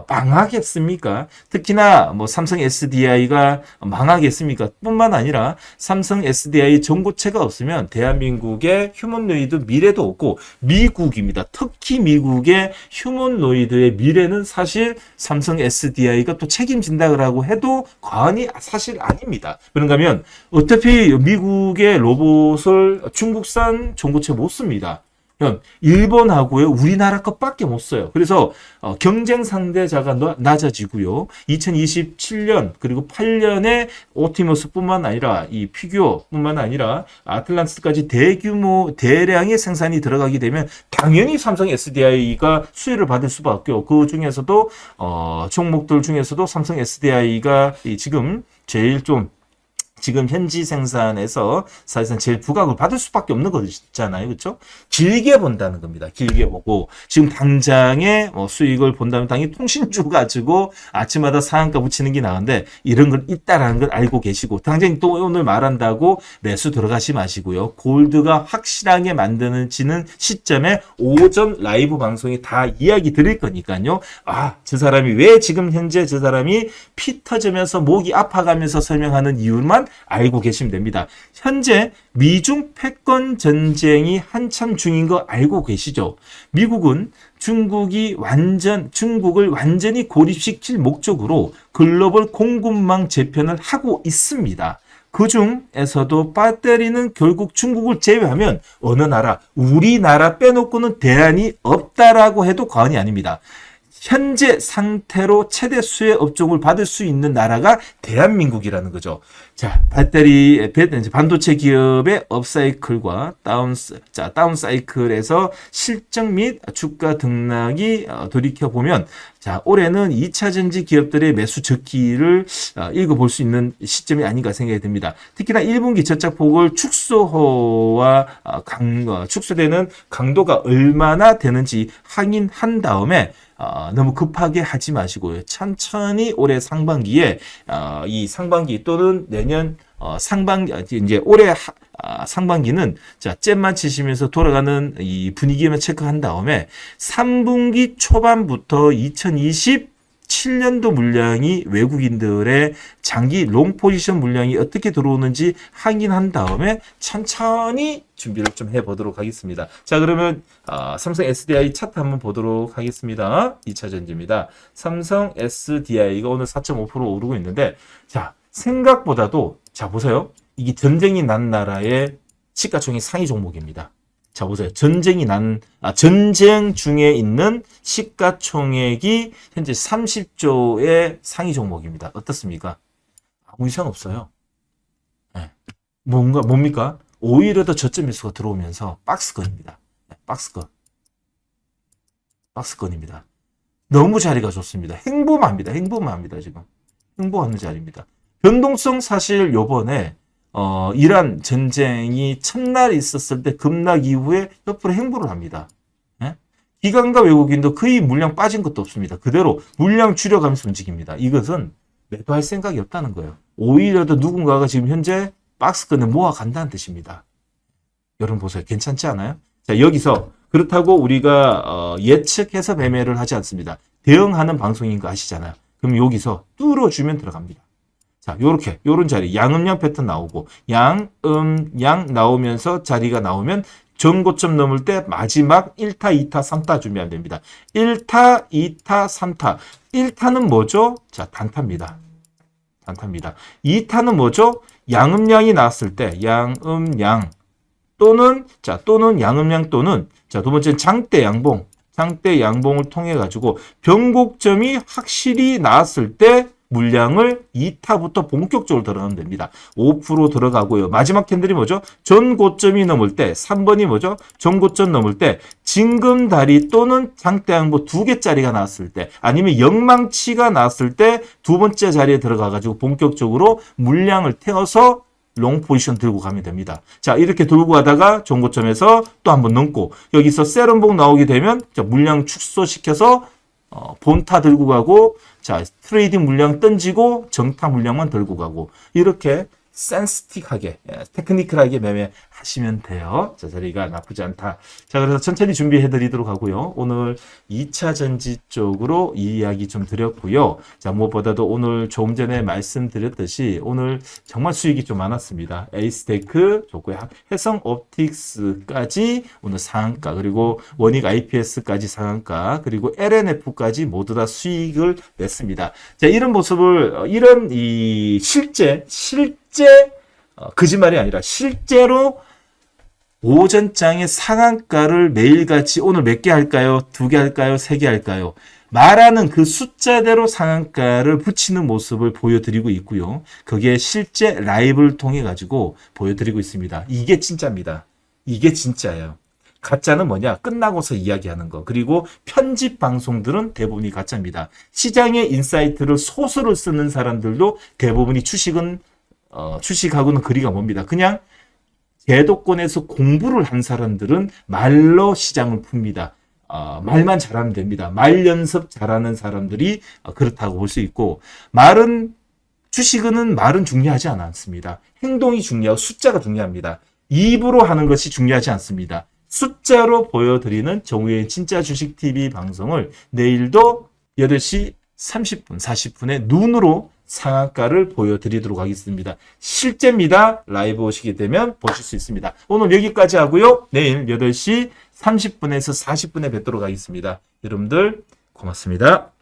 망하겠습니까? 특히나 뭐 삼성 SDI가 망하겠습니까? 뿐만 아니라 삼성 SDI 전고체가 없으면 대한민국의 휴머노이드 미래도 없고 미국입니다. 특히 미국의 휴머노이드의 미래는 사실 삼성 SDI가 또 책임진다고 해도 과언이 사실 아닙니다. 그런가 하면 어차피 미국의 로봇을 중국산 전고체 못 씁니다. 일본하고요, 우리나라 것밖에 못 써요. 그래서 경쟁 상대자가 낮아지고요. 2027년 그리고 8년에 옵티머스뿐만 아니라 이 피규어뿐만 아니라 아틀란티스까지 대량의 생산이 들어가게 되면 당연히 삼성 SDI가 수혜를 받을 수밖에 없고 그 중에서도 종목들 중에서도 삼성 SDI가 지금 제일 지금 현지 생산에서 사실상 제일 부각을 받을 수밖에 없는 거잖아요. 그렇죠? 길게 본다는 겁니다. 길게 보고 지금 당장의 수익을 본다면 당연히 통신주 가지고 아침마다 상한가 붙이는 게 나은데 이런 걸 있다라는 걸 알고 계시고 당장 또 오늘 말한다고 매수 들어가시 마시고요. 골드가 확실하게 만드는 시점에 오전 라이브 방송에 다 이야기 드릴 거니까요. 저 사람이 왜 지금 현재 저 사람이 피 터지면서 목이 아파가면서 설명하는 이유만 알고 계시면 됩니다. 현재 미중 패권 전쟁이 한참 중인 거 알고 계시죠? 미국은 중국을 완전히 고립시킬 목적으로 글로벌 공급망 재편을 하고 있습니다. 그 중에서도 배터리는 결국 중국을 제외하면 어느 나라, 우리나라 빼놓고는 대안이 없다라고 해도 과언이 아닙니다. 현재 상태로 최대 수혜 업종을 받을 수 있는 나라가 대한민국이라는 거죠. 자, 이제 반도체 기업의 업사이클과 다운사이클에서 실적 및 주가 등락이 돌이켜보면, 자, 올해는 2차 전지 기업들의 매수 적기를 읽어볼 수 있는 시점이 아닌가 생각이 듭니다. 특히나 1분기 저작폭을 축소되는 강도가 얼마나 되는지 확인한 다음에 너무 급하게 하지 마시고요. 천천히 올해 상반기에 이 상반기 또는 내년 상반기 이제 올해 상반기는 자 잼만 치시면서 돌아가는 이 분위기만 체크한 다음에 3분기 초반부터 2027년도 물량이 외국인들의 장기 롱 포지션 물량이 어떻게 들어오는지 확인한 다음에 천천히 준비를 좀 해보도록 하겠습니다. 자, 그러면 삼성 SDI 차트 한번 보도록 하겠습니다. 2차 전지입니다. 삼성 SDI가 오늘 4.5% 오르고 있는데, 자, 생각보다도 자 보세요. 이게 전쟁이 난 나라의 시가총액 상위 종목입니다. 자 보세요. 전쟁 중에 있는 시가총액이 현재 30조의 상위 종목입니다. 어떻습니까? 아무 이상 없어요. 네. 뭡니까? 오히려 더 저점 매수가 들어오면서 박스권입니다. 네, 박스권입니다. 너무 자리가 좋습니다. 행보만 합니다, 지금. 행보하는 자리입니다. 변동성 사실 요번에 이란 전쟁이 첫날 있었을 때 급락 이후에 옆으로 행보를 합니다. 예? 기관과 외국인도 거의 물량 빠진 것도 없습니다. 그대로 물량 줄여가면서 움직입니다. 이것은 매도할 생각이 없다는 거예요. 오히려 더 누군가가 지금 현재 박스권에 모아간다는 뜻입니다. 여러분 보세요. 괜찮지 않아요? 자, 여기서 그렇다고 우리가 예측해서 매매를 하지 않습니다. 대응하는 방송인 거 아시잖아요. 그럼 여기서 뚫어주면 들어갑니다. 자, 요런 자리, 양음양 패턴 나오고, 양음양 나오면서 자리가 나오면 전고점 넘을 때 마지막 1타, 2타, 3타 준비하면 됩니다. 1타, 2타, 3타. 1타는 뭐죠? 자, 단타입니다. 2타는 뭐죠? 양음양이 나왔을 때, 양음양 또는 양음양 또는, 자, 두 번째는 장대 양봉을 통해 가지고 변곡점이 확실히 나왔을 때 물량을 2타부터 본격적으로 들어가면 됩니다. 5% 들어가고요. 마지막 캔들이 뭐죠? 전고점이 넘을 때, 3번이 뭐죠? 전고점 넘을 때, 징금다리 또는 장대양보 2개짜리가 나왔을 때, 아니면 영망치가 나왔을 때 두 번째 자리에 들어가가지고 본격적으로 물량을 태워서 롱 포지션 들고 가면 됩니다. 자, 이렇게 들고 가다가 전고점에서 또 한번 넘고, 여기서 세럼봉 나오게 되면 물량 축소시켜서 본타 들고 가고, 자, 트레이딩 물량 던지고 정타 물량만 들고 가고, 이렇게 센스틱하게, 테크니컬하게 매매하시면 돼요. 자, 자리가 나쁘지 않다. 자, 그래서 천천히 준비해 드리도록 하고요. 오늘 2차 전지 쪽으로 이 이야기 좀 드렸고요. 자, 무엇보다도 오늘 조금 전에 말씀드렸듯이 오늘 정말 수익이 좀 많았습니다. 에이스테크 좋고요. 해성 옵틱스까지 오늘 상한가, 그리고 원익 IPS까지 상한가, 그리고 LNF까지 모두 다 수익을 냈습니다. 자, 이런 모습을, 이런 실제 거짓말이 아니라 실제로 오전장의 상한가를 매일같이 오늘 몇 개 할까요? 2개 할까요? 3개 할까요? 말하는 그 숫자대로 상한가를 붙이는 모습을 보여드리고 있고요. 그게 실제 라이브를 통해 가지고 보여드리고 있습니다. 이게 진짜입니다. 이게 진짜예요. 가짜는 뭐냐? 끝나고서 이야기하는 거. 그리고 편집 방송들은 대부분이 가짜입니다. 시장의 인사이트를 소설을 쓰는 사람들도 대부분이 주식하고는 거리가 멉니다. 그냥 제도권에서 공부를 한 사람들은 말로 시장을 풉니다. 말만 잘하면 됩니다. 말 연습 잘하는 사람들이 그렇다고 볼 수 있고, 주식은 말은 중요하지 않습니다. 행동이 중요하고 숫자가 중요합니다. 입으로 하는 것이 중요하지 않습니다. 숫자로 보여드리는 정우의 진짜 주식TV 방송을 내일도 8시 30분, 40분에 눈으로 상한가를 보여드리도록 하겠습니다. 실제입니다. 라이브 오시게 되면 보실 수 있습니다. 오늘 여기까지 하고요. 내일 8시 30분에서 40분에 뵙도록 하겠습니다. 여러분들 고맙습니다.